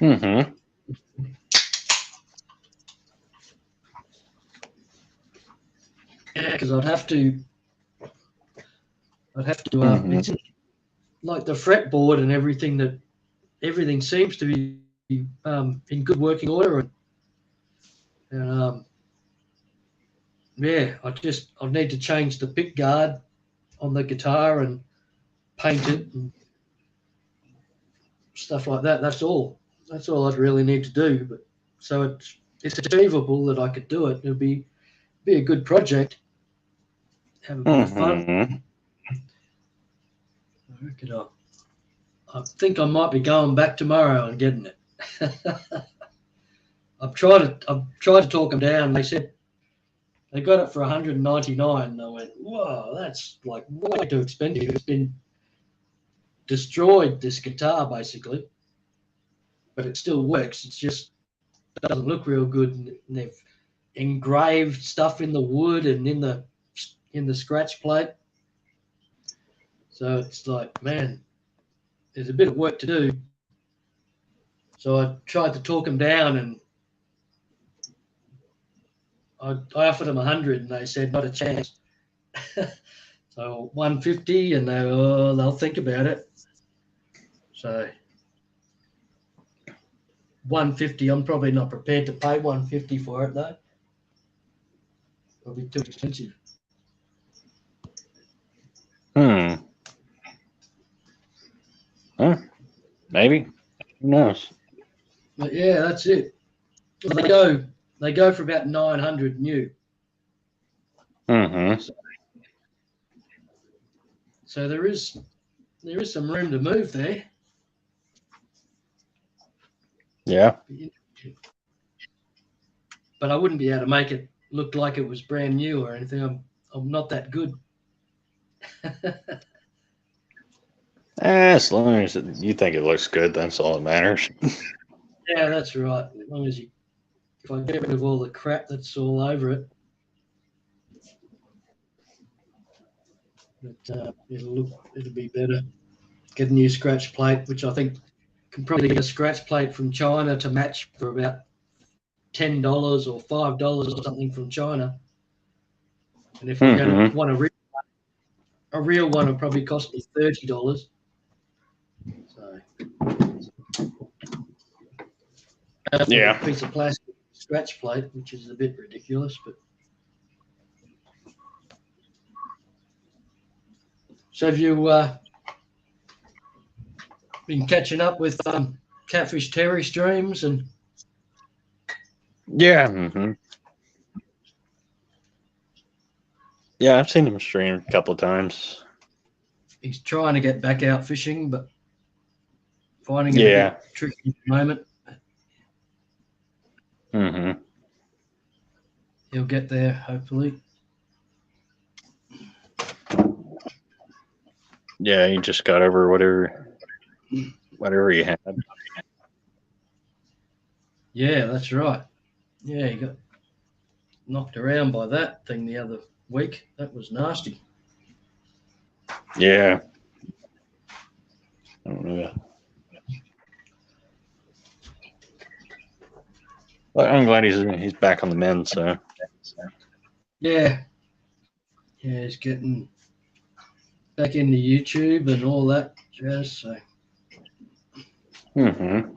Mm-hmm. Yeah, because I'd have to Mm-hmm. it's like the fretboard and everything seems to be in good working order, and yeah, I'll need to change the pick guard on the guitar and paint it and stuff like that. That's all I'd really need to do. But so it's achievable that I could do it. It'll be a good project. Have a bit of fun. Mm-hmm. I reckon I think I might be going back tomorrow and getting it. I've tried to talk them down. They said they got it for 199, and I went, "Whoa, that's like way too expensive. It's been destroyed, this guitar basically, but it still works. It just doesn't look real good, and they've engraved stuff in the wood and in the scratch plate. So it's like, man, there's a bit of work to do." So I tried to talk them down, and I offered them 100, and they said not a chance. So 150, and they'll think about it. So 150, I'm probably not prepared to pay 150 for it though. It'll be too expensive. Hmm. Huh? Maybe. Who knows? But yeah, that's it. They go for about 900 new. Mm-hmm. So there is some room to move there. Yeah. But I wouldn't be able to make it look like it was brand new or anything. I'm not that good. As long as you think it looks good, that's all that matters. Yeah, that's right. As long as if I get rid of all the crap that's all over it, but it'll be better. Get a new scratch plate, which I think can probably get a scratch plate from China to match for about $10 or $5 or something from China. And if I'm going to want to A real one will probably cost me $30. So Yeah. a piece of plastic scratch plate, which is a bit ridiculous, but. So have you been catching up with Catfish Terry streams and? Yeah. Mm-hmm. Yeah, I've seen him stream a couple of times. He's trying to get back out fishing, but finding it a bit tricky at the moment. Mm-hmm. He'll get there, hopefully. Yeah, he just got over whatever he had. Yeah, that's right. Yeah, he got knocked around by that thing the other week. That was nasty. Yeah. I don't know. Well, I'm glad he's back on the mend. So. Yeah. Yeah, he's getting back into YouTube and all that jazz. So. Mm-hmm.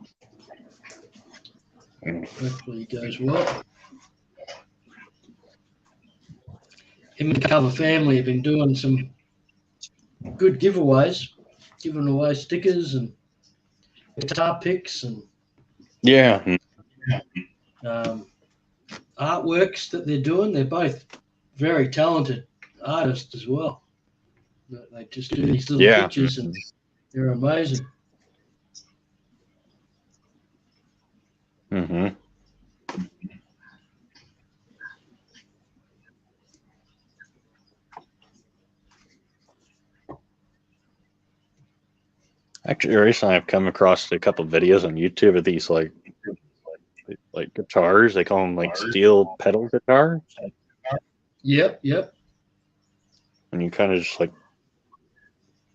Hopefully he goes well. Him and Cover Family have been doing some good giveaways, giving away stickers and guitar picks and artworks that they're doing. They're both very talented artists as well. They just do these little pictures and they're amazing. Mm-hmm. Actually, recently I've come across a couple of videos on YouTube of these like guitars. They call them like steel pedal guitars. Yep. And you kind of just like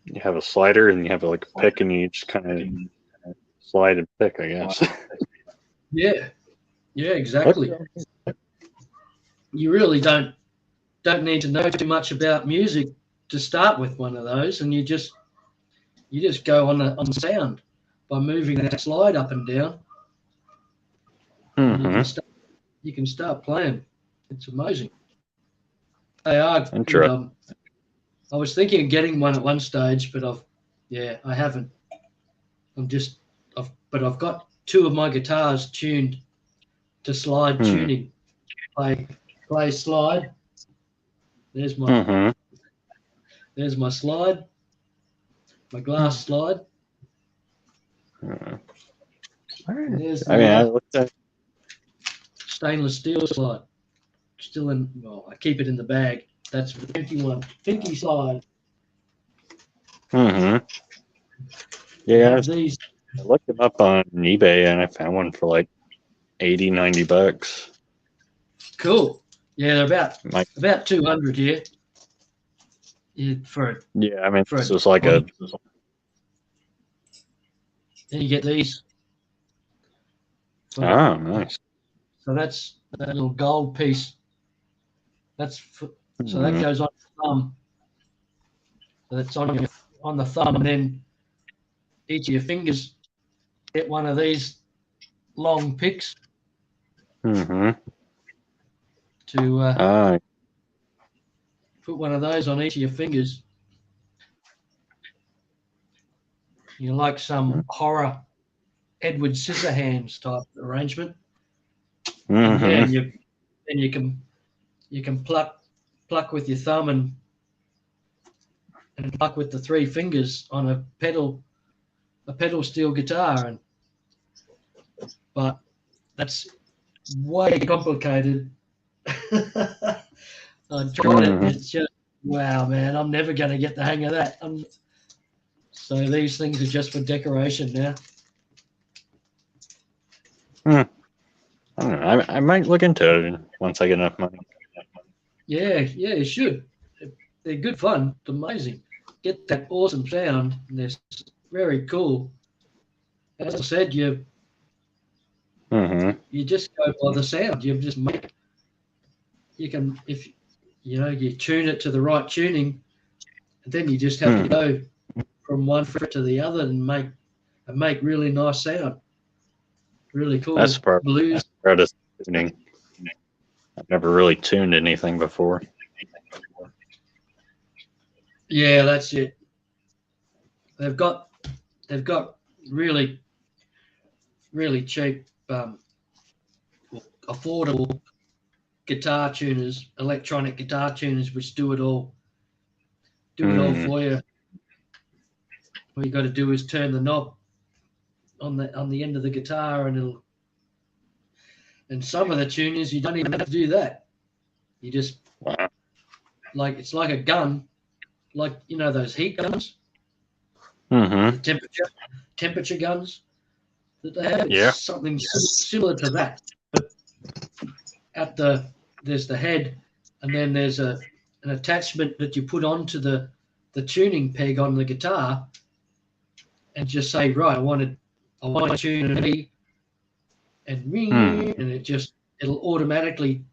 you have a slider and you have like a pick and you just kind of slide and pick, I guess. Yeah, exactly. You really don't need to know too much about music to start with one of those, and you just go on sound by moving that slide up and down. Mm-hmm. And you can start playing. It's amazing. They are. I was thinking of getting one at one stage, but I haven't. But I've got two of my guitars tuned to slide tuning. Play slide. There's my there's my slide, my glass slide. There's I looked at stainless steel slide. Still in. Well, I keep it in the bag. That's the 51 Finky slide. Mm-hmm. Yeah, I looked them up on eBay and I found one for like $80-$90. Cool. Yeah, they're about 200 here. This was like a. Then you get these. Nice. So that's that little gold piece. So that goes on the thumb. So that's on the thumb, and then each of your fingers get one of these long picks Mm-hmm. to put one of those on each of your fingers. You like some horror Edward Scissorhands type arrangement. Mm-hmm. And you can pluck with your thumb and pluck with the three fingers on a pedal steel guitar, but that's way complicated. I tried it. It's just wow, man! I'm never going to get the hang of that. So these things are just for decoration now. I don't know. I might look into it once I get enough money. Yeah, you should. They're good fun. It's amazing. Get that awesome sound. And they're very cool. As I said, you just go by the sound. You just make. You can if you tune it to the right tuning, And then you just have to go from one fret to the other and make really nice sound. Really cool. That's part Blues. of tuning. I've never really tuned anything before. Yeah, that's it. They've got really cheap, affordable guitar tuners, electronic guitar tuners, which do it all for you. All you got to do is turn the knob on the end of the guitar, and some of the tuners you don't even have to do that. You just it's like a gun, like those heat guns, the temperature guns that they have. Yeah. It's something similar to that, but there's the head, and then there's an attachment that you put onto the tuning peg on the guitar, and just say, right, I want to tune an E, and ring, and it'll automatically.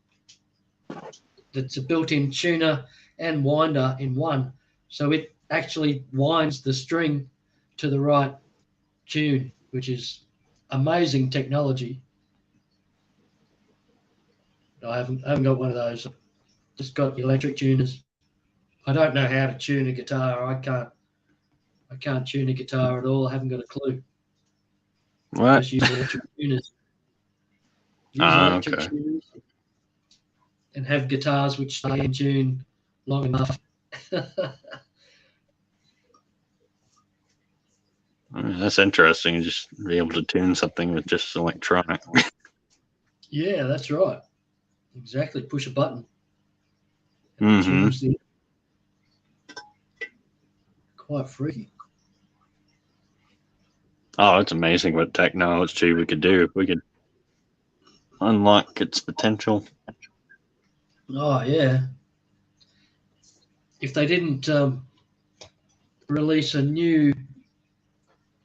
It's a built-in tuner and winder in one, so it actually winds the string to the right tune, which is amazing technology. I haven't got one of those. I've just got electric tuners. I don't know how to tune a guitar. I can't tune a guitar at all. I haven't got a clue. What? Just use electric tuners. Tuners and have guitars which stay in tune long enough. That's interesting. Just be able to tune something with just electronic. Yeah, that's right. Exactly. Push a button. And tunes it. Quite freaky. Oh, it's amazing what technology we could do. We could unlock its potential. Oh, yeah. If they didn't release a new,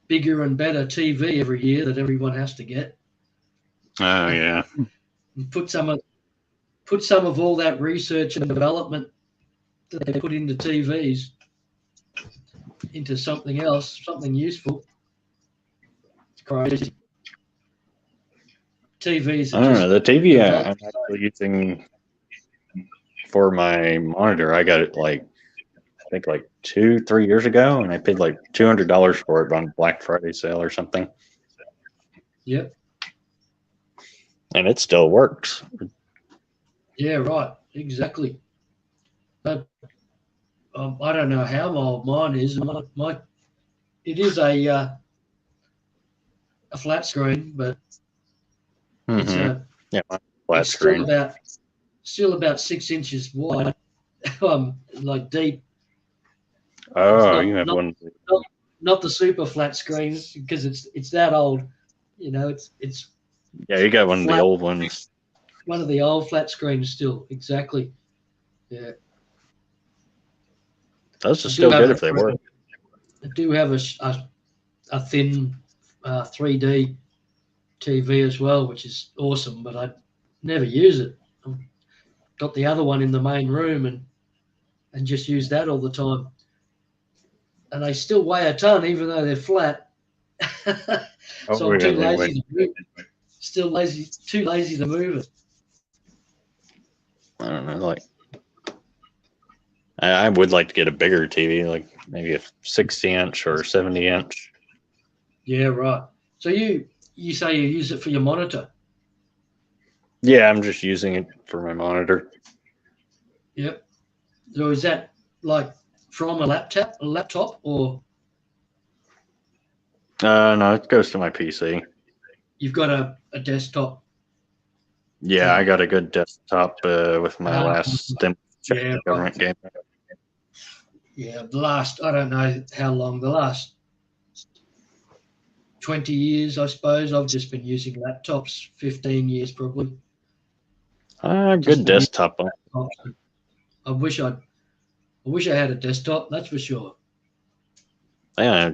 bigger and better TV every year that everyone has to get. Oh, yeah. And put some of all that research and development that they put into TVs into something else, something useful. It's crazy. TVs. I don't know. The TV I'm actually using for my monitor, I got it I think 2-3 years ago, and I paid like $200 for it on Black Friday sale or something. Yep. And it still works. Yeah, right. Exactly. But I don't know how old mine is. It is a flat screen, but it's flat screen. Still about 6 inches wide, like deep. Oh, you have one. Not the super flat screens, because it's that old. It's. Yeah, you got one of the old ones. One of the old flat screens still, exactly. Yeah. Those are still good if they work. I do have a thin 3D TV as well, which is awesome, but I never use it. I've got the other one in the main room and just use that all the time. And they still weigh a ton, even though they're flat. So I'm too lazy to move it. Too lazy to move it. I don't know, I would like to get a bigger TV, like maybe a 60-inch or 70-inch. Yeah, right. So you say you use it for your monitor? Yeah, I'm just using it for my monitor. Yep. So is that like from a laptop or? No, it goes to my PC. You've got a desktop. Yeah, I got a good desktop with my last government game. Yeah, I don't know how long, the last 20 years, I suppose. I've just been using laptops, 15 years probably. Good desktop. I wish I had a desktop, that's for sure. Yeah,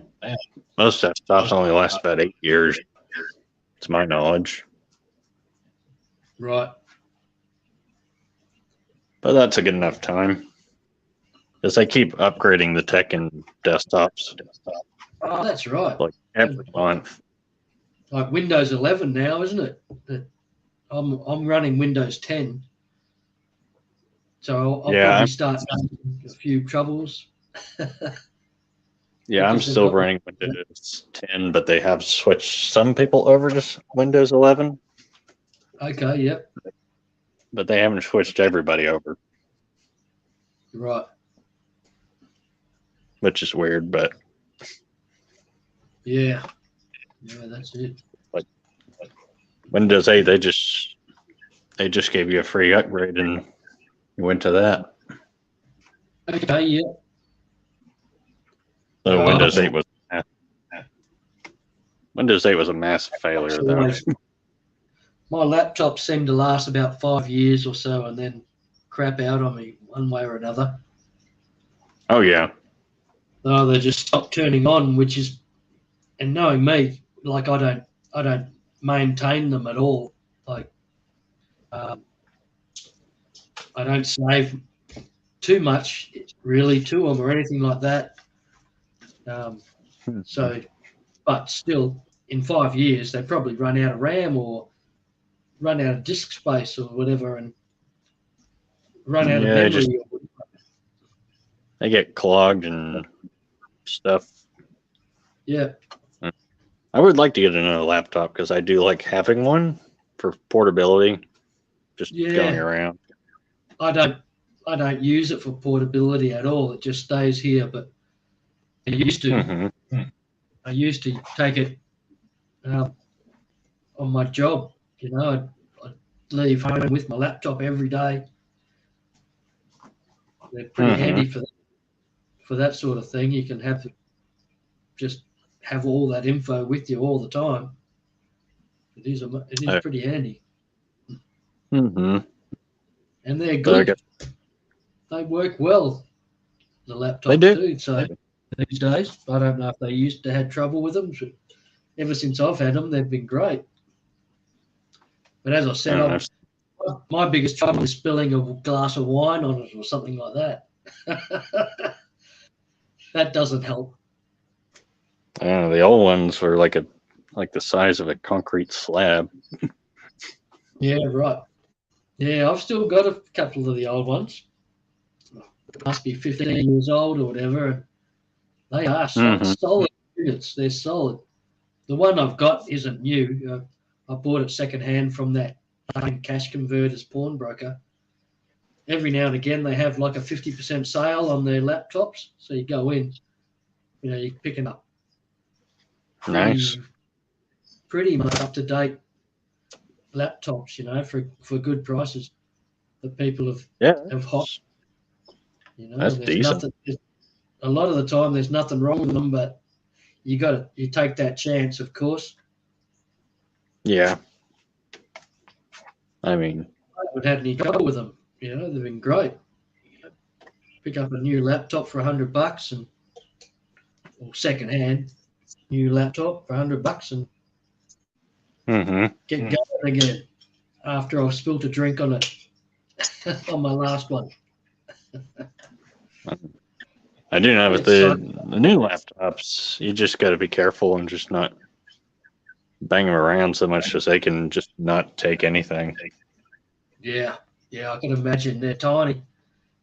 most desktops only last about 8 years, to my knowledge. Right. But that's a good enough time. Because they keep upgrading the tech in desktops. Oh, that's right. Like every month. Like Windows 11 now, isn't it? I'm running Windows 10, so I'll Yeah, probably start having a few troubles. yeah, I'm Because they've still got running Windows 10, but they have switched some people over to Windows 11, okay, yep, but they haven't switched everybody over, right, which is weird. But yeah, that's it. like Windows 8, they just gave you a free upgrade and you went to that. Okay, yeah. So Windows 8 was a massive failure, though. My laptops seem to last about 5 years or so, and then crap out on me one way or another. Oh yeah, Oh, they just stop turning on, and knowing me, like I don't maintain them at all. Like um, I don't save too much really to them or anything like that. So, but still, in 5 years, they probably run out of RAM or run out of disk space or whatever, and run out of yeah, memory. they get clogged and stuff. Yeah, I would like to get another laptop because I do like having one for portability, just going around. I don't use it for portability at all. It just stays here. But I used to. Mm-hmm. I used to take it on my job. I'd leave home with my laptop every day. They're pretty handy for that sort of thing. You can just have all that info with you all the time. It is pretty handy, Mm-hmm. and they're good. They work well. The laptops do. So these days, I don't know if they used to have trouble with them. But ever since I've had them, they've been great. But as I said, my biggest trouble is spilling a glass of wine on it or something like that. That doesn't help. The old ones were like the size of a concrete slab. Yeah, right. Yeah, I've still got a couple of the old ones. Must be 15 years old or whatever. And they are solid units. They're solid. The one I've got isn't new. I bought it secondhand from that cash converters pawnbroker. Every now and again, they have like a 50% sale on their laptops. So you go in, you're picking up pretty much up to date laptops, for good prices that people have hot. That's there's decent. A lot of the time, there's nothing wrong with them, but you take that chance, of course. Yeah. I mean, I haven't had any trouble with them. They've been great. Pick up a new laptop for $100 or secondhand new laptop for $100 and get going again after I've spilt a drink on it on my last one. I do know with the new laptops, you just got to be careful and just not bang them around so much as they can just not take anything. Yeah, I can imagine they're tiny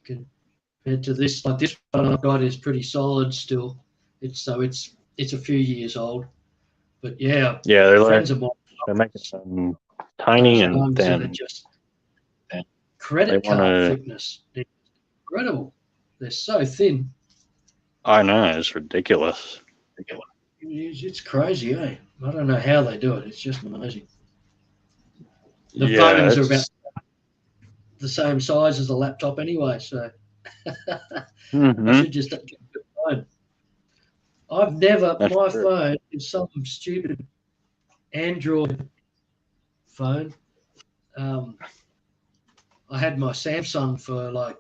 compared to this. Like this one I've got is pretty solid still. It's a few years old, but friends of mine, they're making some tiny and thin. Just credit card thickness. They're incredible. They're so thin. I know, it's ridiculous. It's crazy, eh? I don't know how they do it. It's just amazing. The phones are about the same size as the laptop anyway, so I should just get a phone. My phone is some stupid Android phone. I had my Samsung for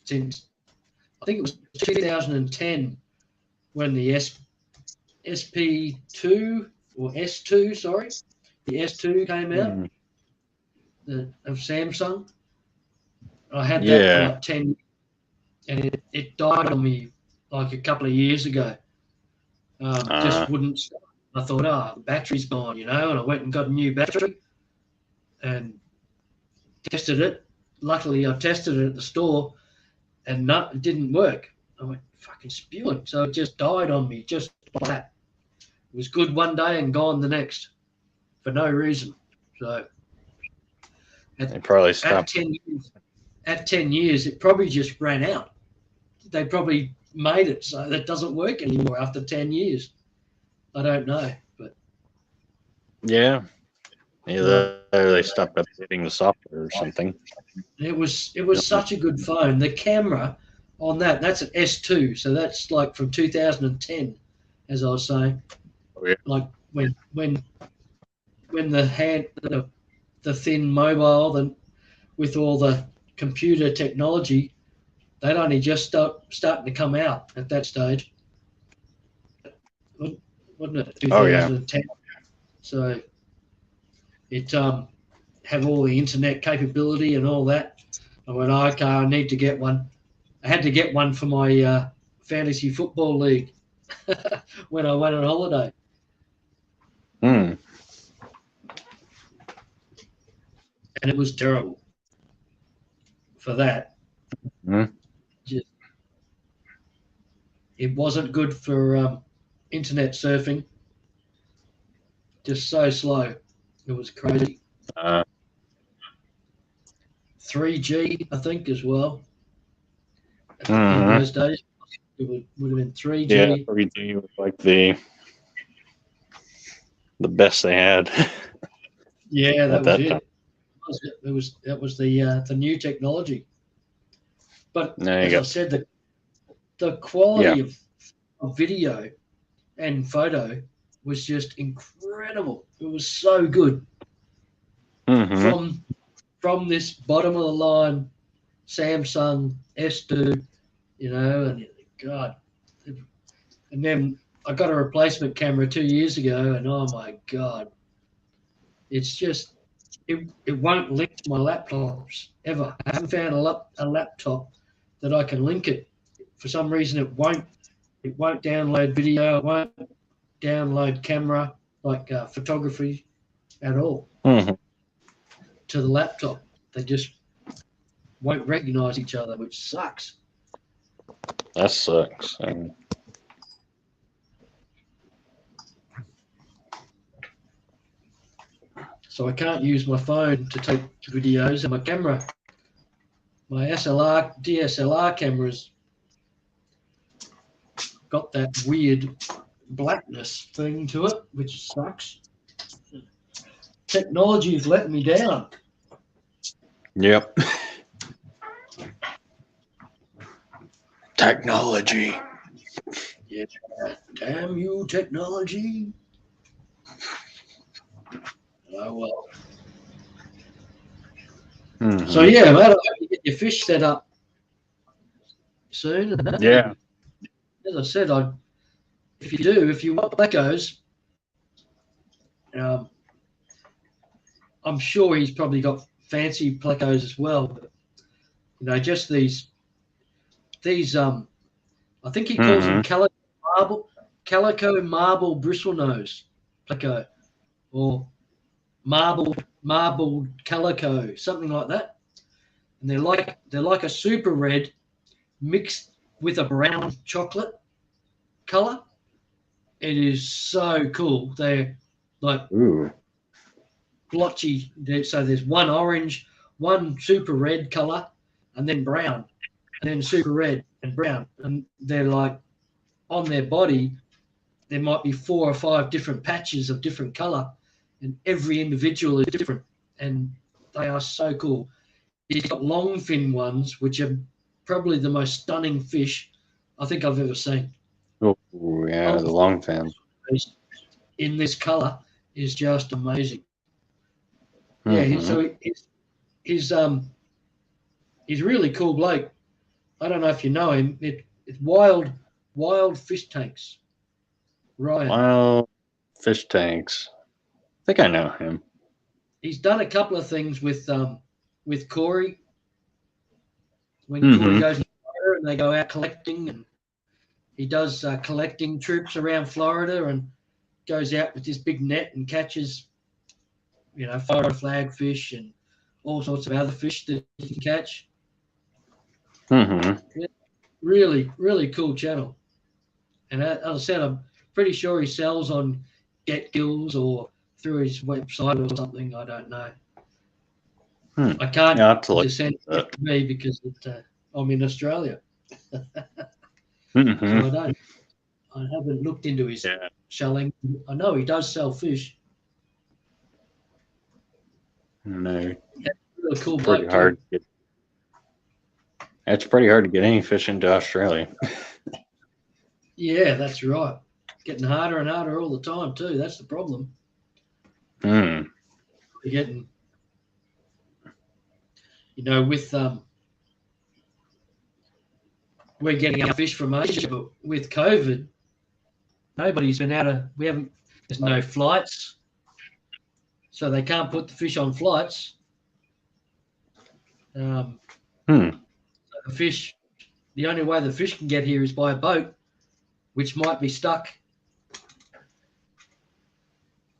since I think it was 2010 when the SP2 or S2, sorry, the S2 came out of Samsung. I had that for 10 years. and it died on me like a couple of years ago. Just wouldn't stop. I thought, the battery's gone, and I went and got a new battery and tested it. Luckily, I tested it at the store, and it didn't work. I went fucking spewing, so it just died on me, just like that. It was good one day and gone the next, for no reason. So they probably stopped. At 10 years, it probably just ran out. They probably made it so that doesn't work anymore after 10 years. I don't know, but yeah, either they stopped updating the software or something. It was such a good phone. The camera on that's an S2, so that's like from 2010, as I was saying. Oh, yeah. Like when the thin mobile, with all the computer technology, they'd only just starting to come out at that stage, wasn't it? 2010. Oh, yeah. So it have all the internet capability and all that. I went, okay, I need to get one. I had to get one for my fantasy football league when I went on holiday. And it was terrible for that. It wasn't good for internet surfing. Just so slow. It was crazy. 3G, I think, as well. In those days, it would have been 3G. Yeah, 3G was like the best they had. Yeah, that was it. That was the new technology. But as I said, the quality of video and photo was just incredible. It was so good. From this bottom of the line Samsung S2, and God, and then I got a replacement camera 2 years ago, and oh my God, it's just it won't link to my laptops ever. I haven't found a laptop that I can link it. For some reason, it won't download video. It won't download camera, like photography, at all to the laptop. They just won't recognize each other, which sucks. That sucks. So I can't use my phone to take videos, and my camera, my DSLR camera's got that weird blackness thing to it, which sucks. Technology is letting me down. Yep. Technology. Yeah. Damn you, technology. Oh, well. So, yeah, mate, I hope you get your fish set up soon. Yeah. As I said, if you want plecos, I'm sure he's probably got fancy plecos as well. But, just these I think he calls them calico marble bristlenose pleco, or marbled calico, something like that. And they're like a super red mixed with a brown chocolate color. It is so cool. They're like blotchy. So there's one orange, one super red color, and then brown, and then super red and brown. And they're like, on their body, there might be 4 or 5 different patches of different color, and every individual is different, and they are so cool. He's got long fin ones, which are probably the most stunning fish I think I've ever seen. Oh, yeah, the long fin. In this color is just amazing. Yeah, so he's really cool bloke. I don't know if you know him. It's Wild Fish Tanks. Ryan. Wild Fish Tanks. I think I know him. He's done a couple of things with Corey. When Corey goes in the water and they go out collecting, and he does collecting trips around Florida and goes out with this big net and catches, Florida flagfish and all sorts of other fish that he can catch. Mm-hmm. Yeah, really, really cool channel. And as I said, I'm pretty sure he sells on Get Gills or through his website or something. I don't know. I can't send it to me because I'm in Australia. Mm-hmm. So I haven't looked into his selling. I know he does sell fish. No. Really cool. Pretty hard. It's pretty hard to get any fish into Australia. Yeah, that's right. Getting harder and harder all the time too. That's the problem. Mm. We're getting, with we're getting our fish from Asia, but with COVID, nobody's been there's no flights, so they can't put the fish on flights. The fish, the only way the fish can get here is by a boat, which might be stuck,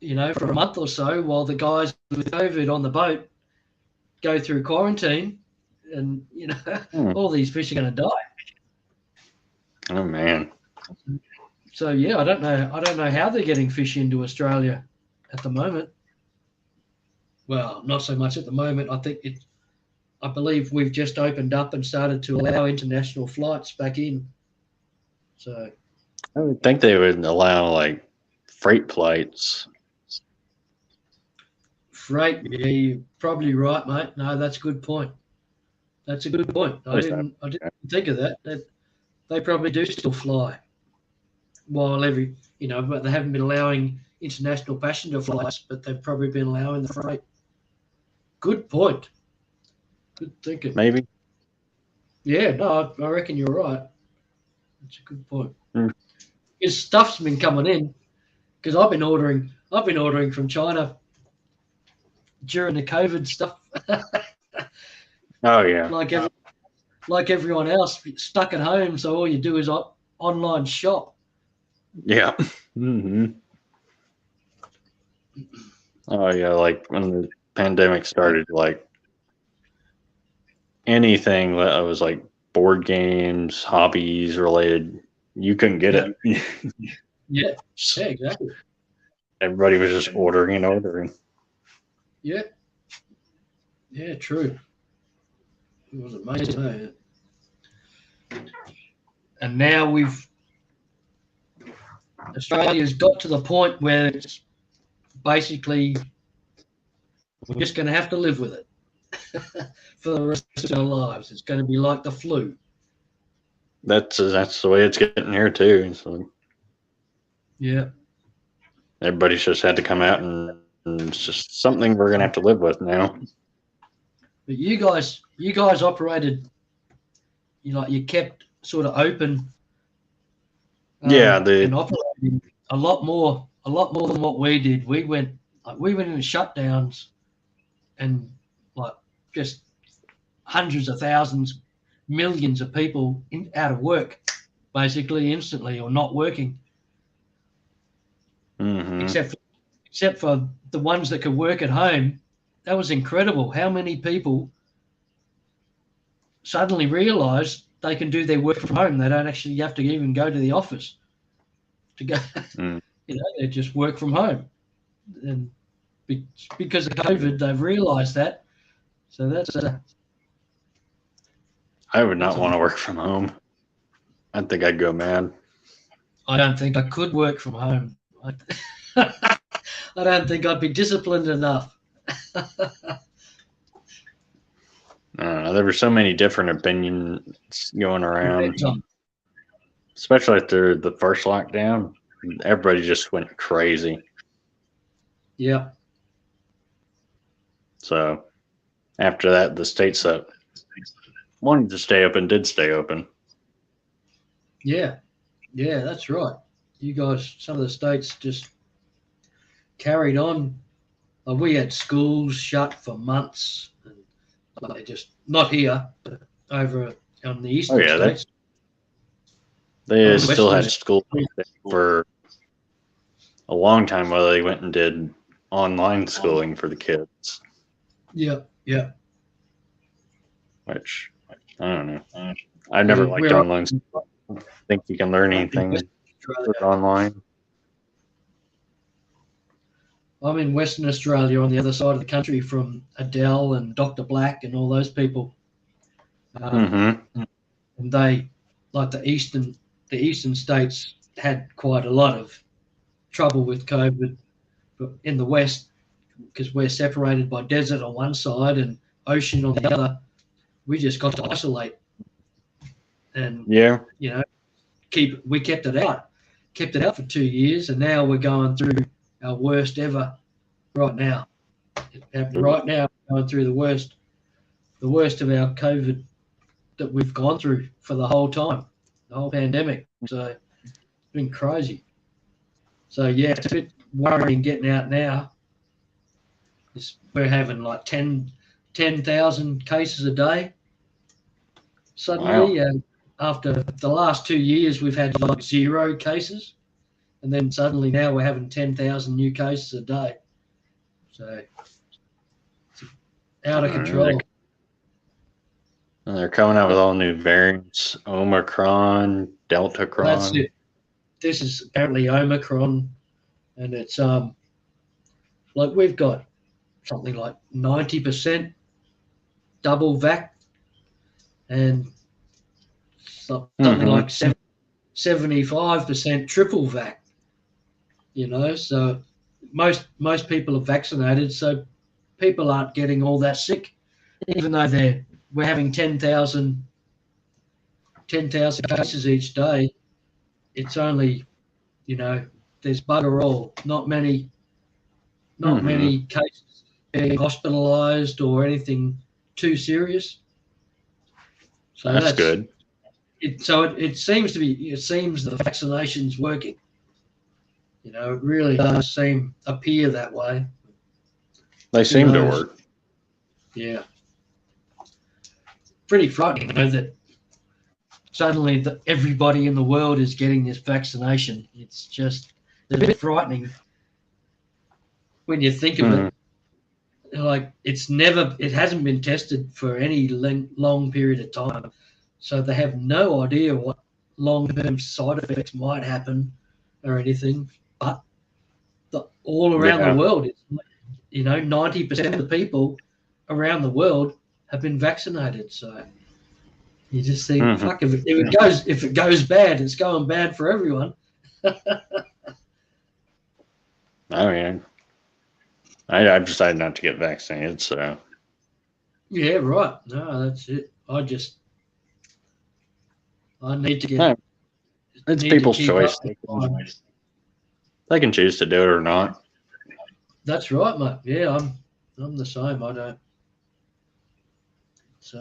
for a month or so while the guys with COVID on the boat go through quarantine, and all these fish are going to die. Oh man. So yeah, I don't know how they're getting fish into Australia at the moment. Well, not so much at the moment. I believe we've just opened up and started to allow international flights back in. So I would think they would allow like freight flights. Freight, yeah, you're probably right, mate. No, that's a good point. That's a good point. I didn't think of that. They probably do still fly. While but they haven't been allowing international passenger flights, but they've probably been allowing the freight. Good point. Good thinking. Maybe. Yeah, no, I reckon you're right. That's a good point. Mm. Because stuff's been coming in. Because I've been ordering from China during the COVID stuff. Oh yeah. Like everyone else, stuck at home, so all you do is online shop. Yeah. Mm-hmm. Oh yeah, like when the pandemic started, like anything that was like board games, hobbies related, you couldn't get it. Yeah, exactly. Everybody was just ordering. Yeah. Yeah, true. It was amazing. And now Australia's got to the point where it's basically we're just going to have to live with it for the rest of our lives. It's going to be like the flu. That's the way it's getting here too. So yeah, everybody's just had to come out, and it's just something we're going to have to live with now. But you guys operated, you kept sort of open. And operating a lot more than what we did. We went into shutdowns, and like just hundreds of thousands, millions of people out of work, basically instantly, or not working. Mm-hmm. Except for the ones that could work at home. That was incredible. How many people suddenly realised they can do their work from home? They don't actually have to even go to the office to go. They just work from home, and because of COVID, they've realised that. So that's. I would not want to work from home. I think I'd go mad. I don't think I could work from home. I don't think I'd be disciplined enough. There were so many different opinions going around, especially after the first lockdown. Everybody just went crazy. Yeah. So after that, the states that wanted to stay open did stay open. Yeah, that's right. You guys, some of the states just carried on. We had schools shut for months. They just not here, but over on the eastern states. They in still Western had school for a long time while they went and did online schooling for the kids, Yeah, yeah. which I don't know. I've never Yeah, liked where online school. I think you can learn I'm in anything Western Australia. with online. I'm in Western Australia on the other side of the country from Adele and Dr. Black and all those people. Mm-hmm. And they, like the eastern states, had quite a lot of trouble with COVID. But in the west, because we're separated by desert on one side and ocean on the other, we just got to isolate and Yeah. you know we kept it out for 2 years, and now we're going through our worst ever right now. Right now, we're going through the worst of our COVID that we've gone through for the whole time, the whole pandemic. So it's been crazy. So yeah, it's a bit worrying getting out now. We're having like 10,000 cases a day suddenly. Wow. And after the last 2 years, we've had like 0 cases. And then suddenly now we're having 10,000 new cases a day. So it's out of control. And they're coming out with all new variants: Omicron, Well, that's Deltacron. it. This is apparently Omicron, and it's like we've got something like 90% double vac and something Mm-hmm. like 75% triple vac. So most people are vaccinated, so people aren't getting all that sick, even though we're having 10,000 cases each day. It's only, there's bugger all, not Mm-hmm. many cases being hospitalized or anything too serious. So That's good. it. So it seems the vaccination's working. It really does appear that way. They Who seem to knows? work. Yeah. Pretty frightening, that suddenly everybody in the world is getting this vaccination. It's just a bit frightening when you think of Mm. it. Like it hasn't been tested for any long period of time, so they have no idea what long-term side effects might happen or anything. But all around the Yeah. world, 90% of the people around the world have been vaccinated. So you just think, Mm-hmm. fuck, if it goes bad, it's going bad for everyone. I mean, I've decided not to get vaccinated, so. Yeah, right. No, that's it. I need to No, it's people's keep up choice. with mine. They can choose to do it or not. That's right, mate. Yeah, I'm the same. I don't. It's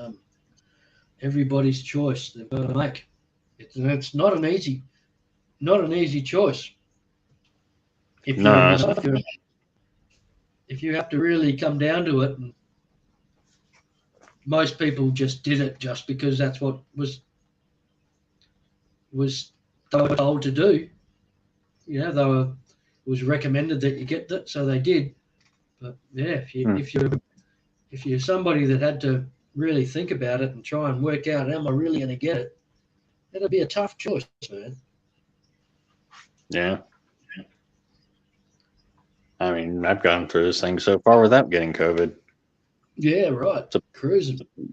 everybody's choice they've got to make. It's not an easy choice. If you're No, if you have to really come down to it, and most people just did it just because that's what was they were told to do. It was recommended that you get that, so they did. But yeah, if you're somebody that had to really think about it and try and work out, am I really going to get it? It'll be a tough choice, man. yeah. I mean, I've gone through this thing so far without getting COVID. Yeah, right. So, Cruising. at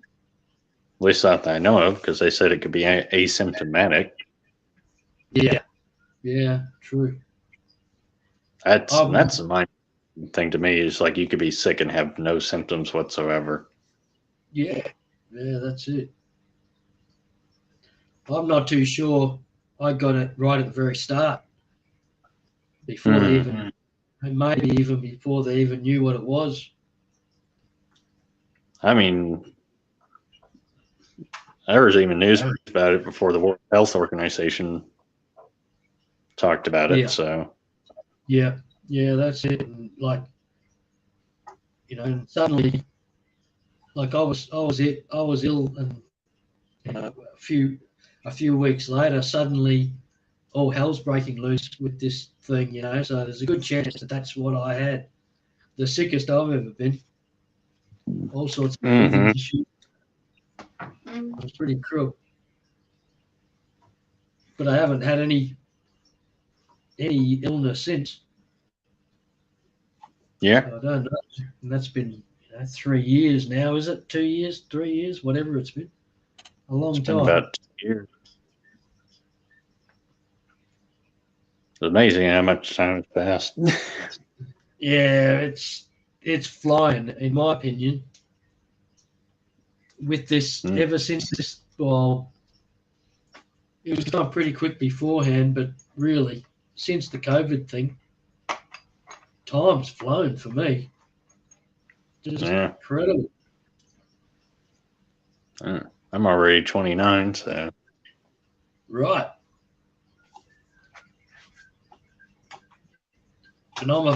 least that I know of, because they said it could be asymptomatic. Yeah, yeah, true. That's my thing to me, is like you could be sick and have no symptoms whatsoever. Yeah, that's it. I'm not too sure. I got it right at the very start, before they even, and maybe even before they even knew what it was. I mean, there was even news about it before the World Health Organization talked about it. Yeah, So, yeah, that's it. And and suddenly, like I was ill, and a a few weeks later, suddenly all hell's breaking loose with this thing, So there's a good chance that that's what I had. The sickest I've ever been. All sorts of breathing issues. It was pretty cruel. But I haven't had any illness since. Yeah. So I don't know. And that's been 3 years now, is it? 2 years, 3 years, whatever it's been. A long It's been time. about 2 years. It's amazing how much time has passed. Yeah, it's flying, in my opinion. With this, ever since this, well, it was done pretty quick beforehand, but really, since the COVID thing, time's flown for me. Just incredible. I'm already 29, so. Right. And I'm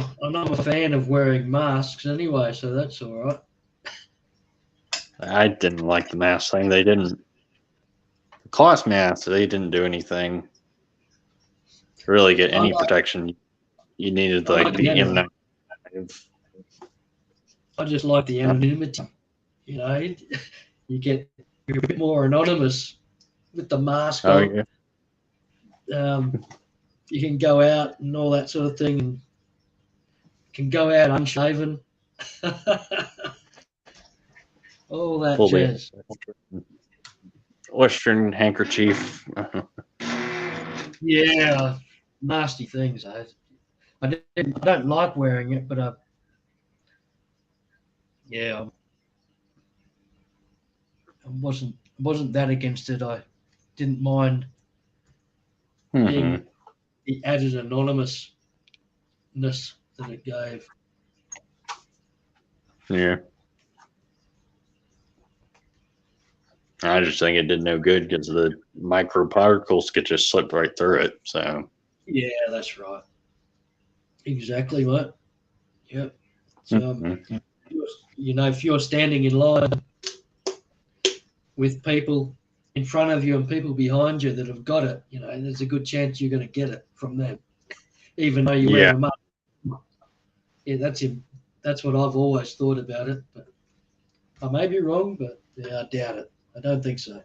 a fan of wearing masks anyway, so that's all right. I didn't like the mask thing. They didn't. The cloth masks, they didn't do anything to really get any protection. You needed like the M95. I just like the anonymity. You get a bit more anonymous with the mask on. Yeah. You can go out and all that sort of thing. And can go out unshaven. All that jazz. Western handkerchief. Yeah, nasty things. I don't like wearing it, but I wasn't that against it. I didn't mind being the added anonymousness that it gave. Yeah. I just think it did no good because the microparticles could just slip right through it. So. Yeah, that's right. Exactly, mate. Yep. So, if you're standing in line with people in front of you and people behind you that have got it, there's a good chance you're going to get it from them, even though you wear a mask. Yeah, that's what I've always thought about it. But I may be wrong, but I doubt it. I don't think so.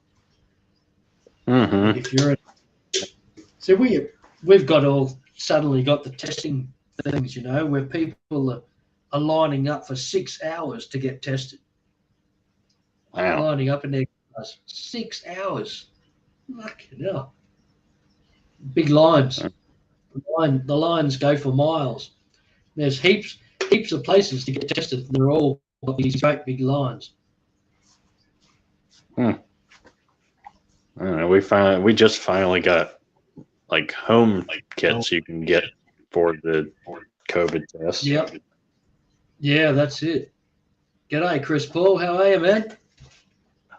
If you're so we've suddenly got the testing things, where people are lining up for 6 hours to get tested. Wow. Lining up in their cars. 6 hours. Fucking hell. Big lines. The lines go for miles. There's heaps of places to get tested, and they're all got these great big lines. We just finally got like home kits you can get for the COVID test. Yep. Yeah, that's it. G'day, Chris Paul. How are you, man?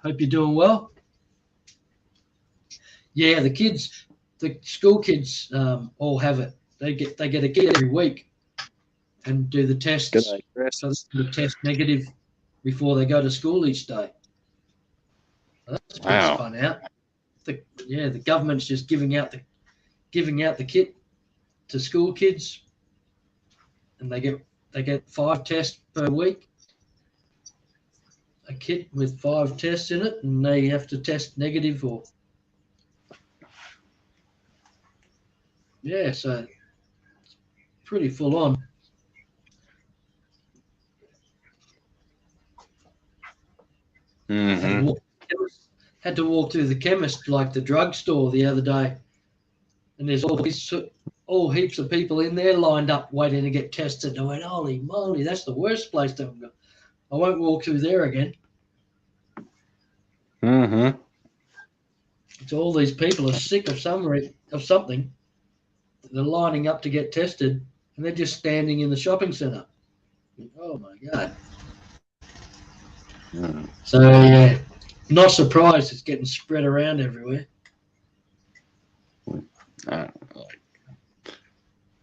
Hope you're doing well. Yeah, the school kids all have it. They get a kit every week and do the tests. G'day, Chris. So they test negative before they go to school each day. That's pretty fun out. The government's just giving out the kit to school kids, and they get 5 tests per week. A kit with 5 tests in it, and they have to test negative or so it's pretty full on. Had to walk through the chemist, like the drugstore, the other day, and there's all heaps of people in there lined up waiting to get tested. I went, holy moly, that's the worst place to go. I won't walk through there again. It's all these people are sick of something. They're lining up to get tested, and they're just standing in the shopping centre. Oh my God. So yeah, not surprised it's getting spread around everywhere. The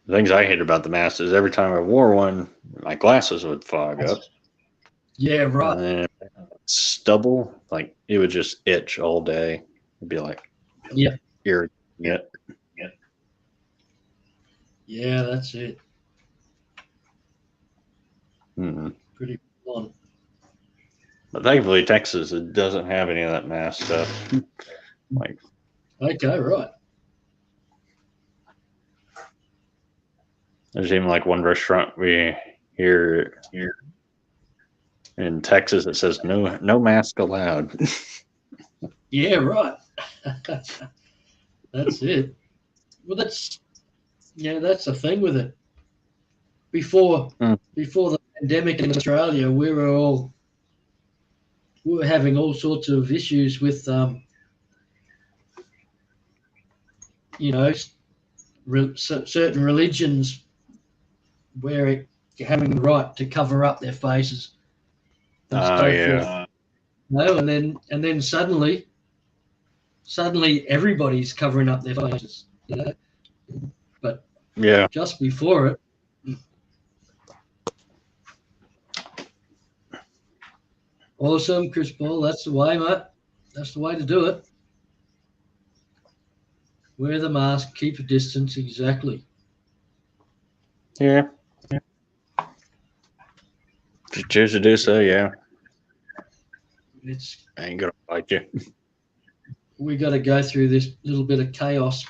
things I hate about the mask is every time I wore one, my glasses would fog up. Yeah, right. And then stubble, like it would just itch all day. It'd be like, Yeah. irritating it. Yeah, that's it. Mm-hmm. Pretty on. But thankfully, Texas, it doesn't have any of that mass stuff. Like, Okay, right. there's even like one restaurant we here in Texas that says no mask allowed. Yeah, right. That's it. Well, that's the thing with it. Before Mm. before the pandemic in Australia, we were having all sorts of issues with you know certain religions where having the right to cover up their faces and Oh so forth. yeah. And then suddenly everybody's covering up their faces. But Yeah. just before it, awesome, Chris Paul. That's the way, mate. That's the way to do it. Wear the mask, keep a distance. Exactly. Yeah. If you choose to do so, yeah. It's I ain't gonna fight you. we got to go through this little bit of chaos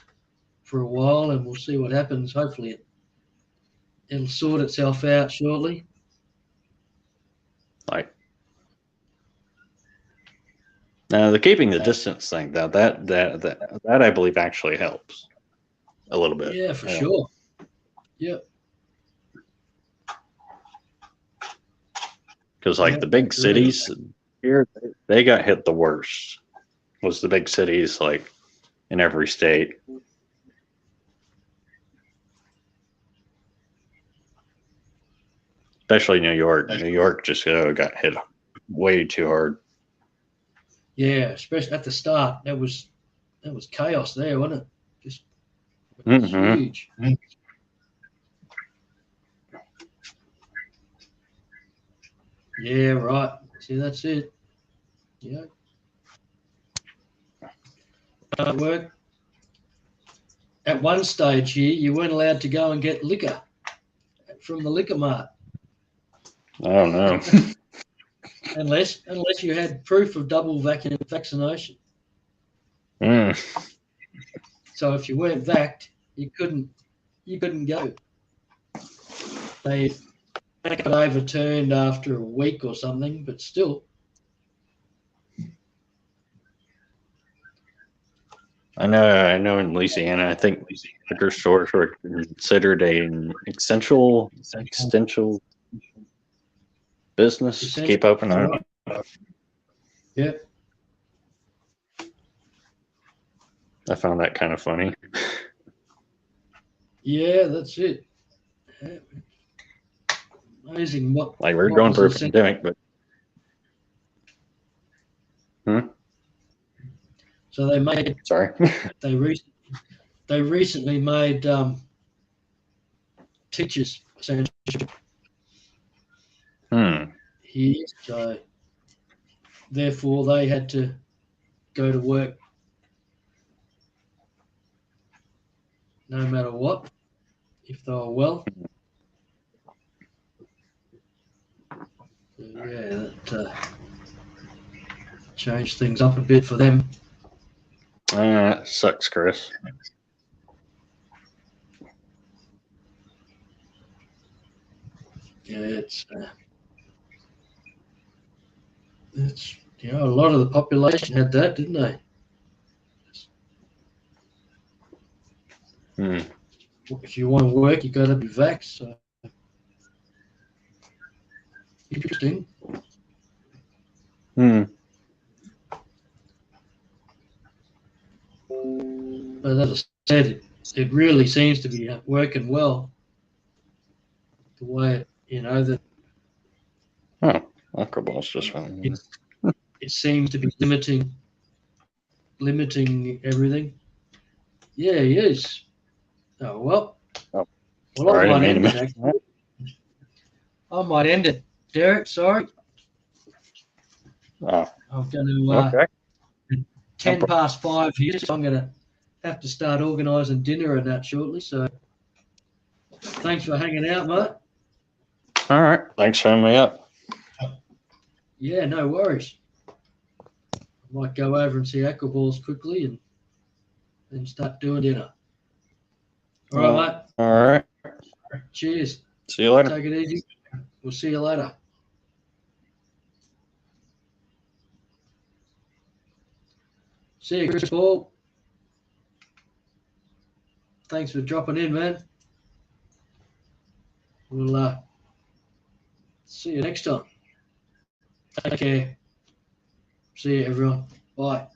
for a while, and we'll see what happens. Hopefully, it'll sort itself out shortly. Like, now the keeping the distance thing, though, that I believe actually helps a little bit. Yeah, for sure. Yep. Because like the big cities here, they got hit the worst. Was the big cities like in every state? Especially New York. New York just got hit way too hard. Yeah, especially at the start, that was chaos there, wasn't it? Just huge. Yeah, right. See, that's it. Yeah. Work. At one stage here, you weren't allowed to go and get liquor from the liquor mart I don't know. unless you had proof of double vaccination. Mm. So if you weren't vaxxed, you couldn't go. They got overturned after a week or something, but still. I know in Louisiana, I think liquor stores were considered an essential business to keep open. Yeah. I found that kind of funny. Yeah, that's it. Amazing what Like we're what going was for a essential. pandemic, but So they made sorry. they recently made teachers essential here, so therefore they had to go to work no matter what if they were well. So, yeah, that changed things up a bit for them. That sucks, Chris. Yeah, it's a lot of the population had that, didn't they? If you want to work, you got to be vaxxed. So interesting. But as I said, it really seems to be working well. The way that. Oh, alcohol's just fine. It seems to be limiting everything. Yeah, he is. Oh well. Oh, Well, sorry, I might I end didn't it. mean to I might end it, Derek. Sorry. Oh, I'm going to. okay. 10 past 5 here, so I'm going to have to start organising dinner and that shortly. So thanks for hanging out, mate. All right. Thanks for having me up. Yeah, no worries. I might go over and see Aquaballs quickly and then start doing dinner. All right, mate. All right. Cheers. See you later. Take it easy. We'll see you later. See you, Chris Paul. Thanks for dropping in, man. We'll see you next time. Take care. See you, everyone. Bye.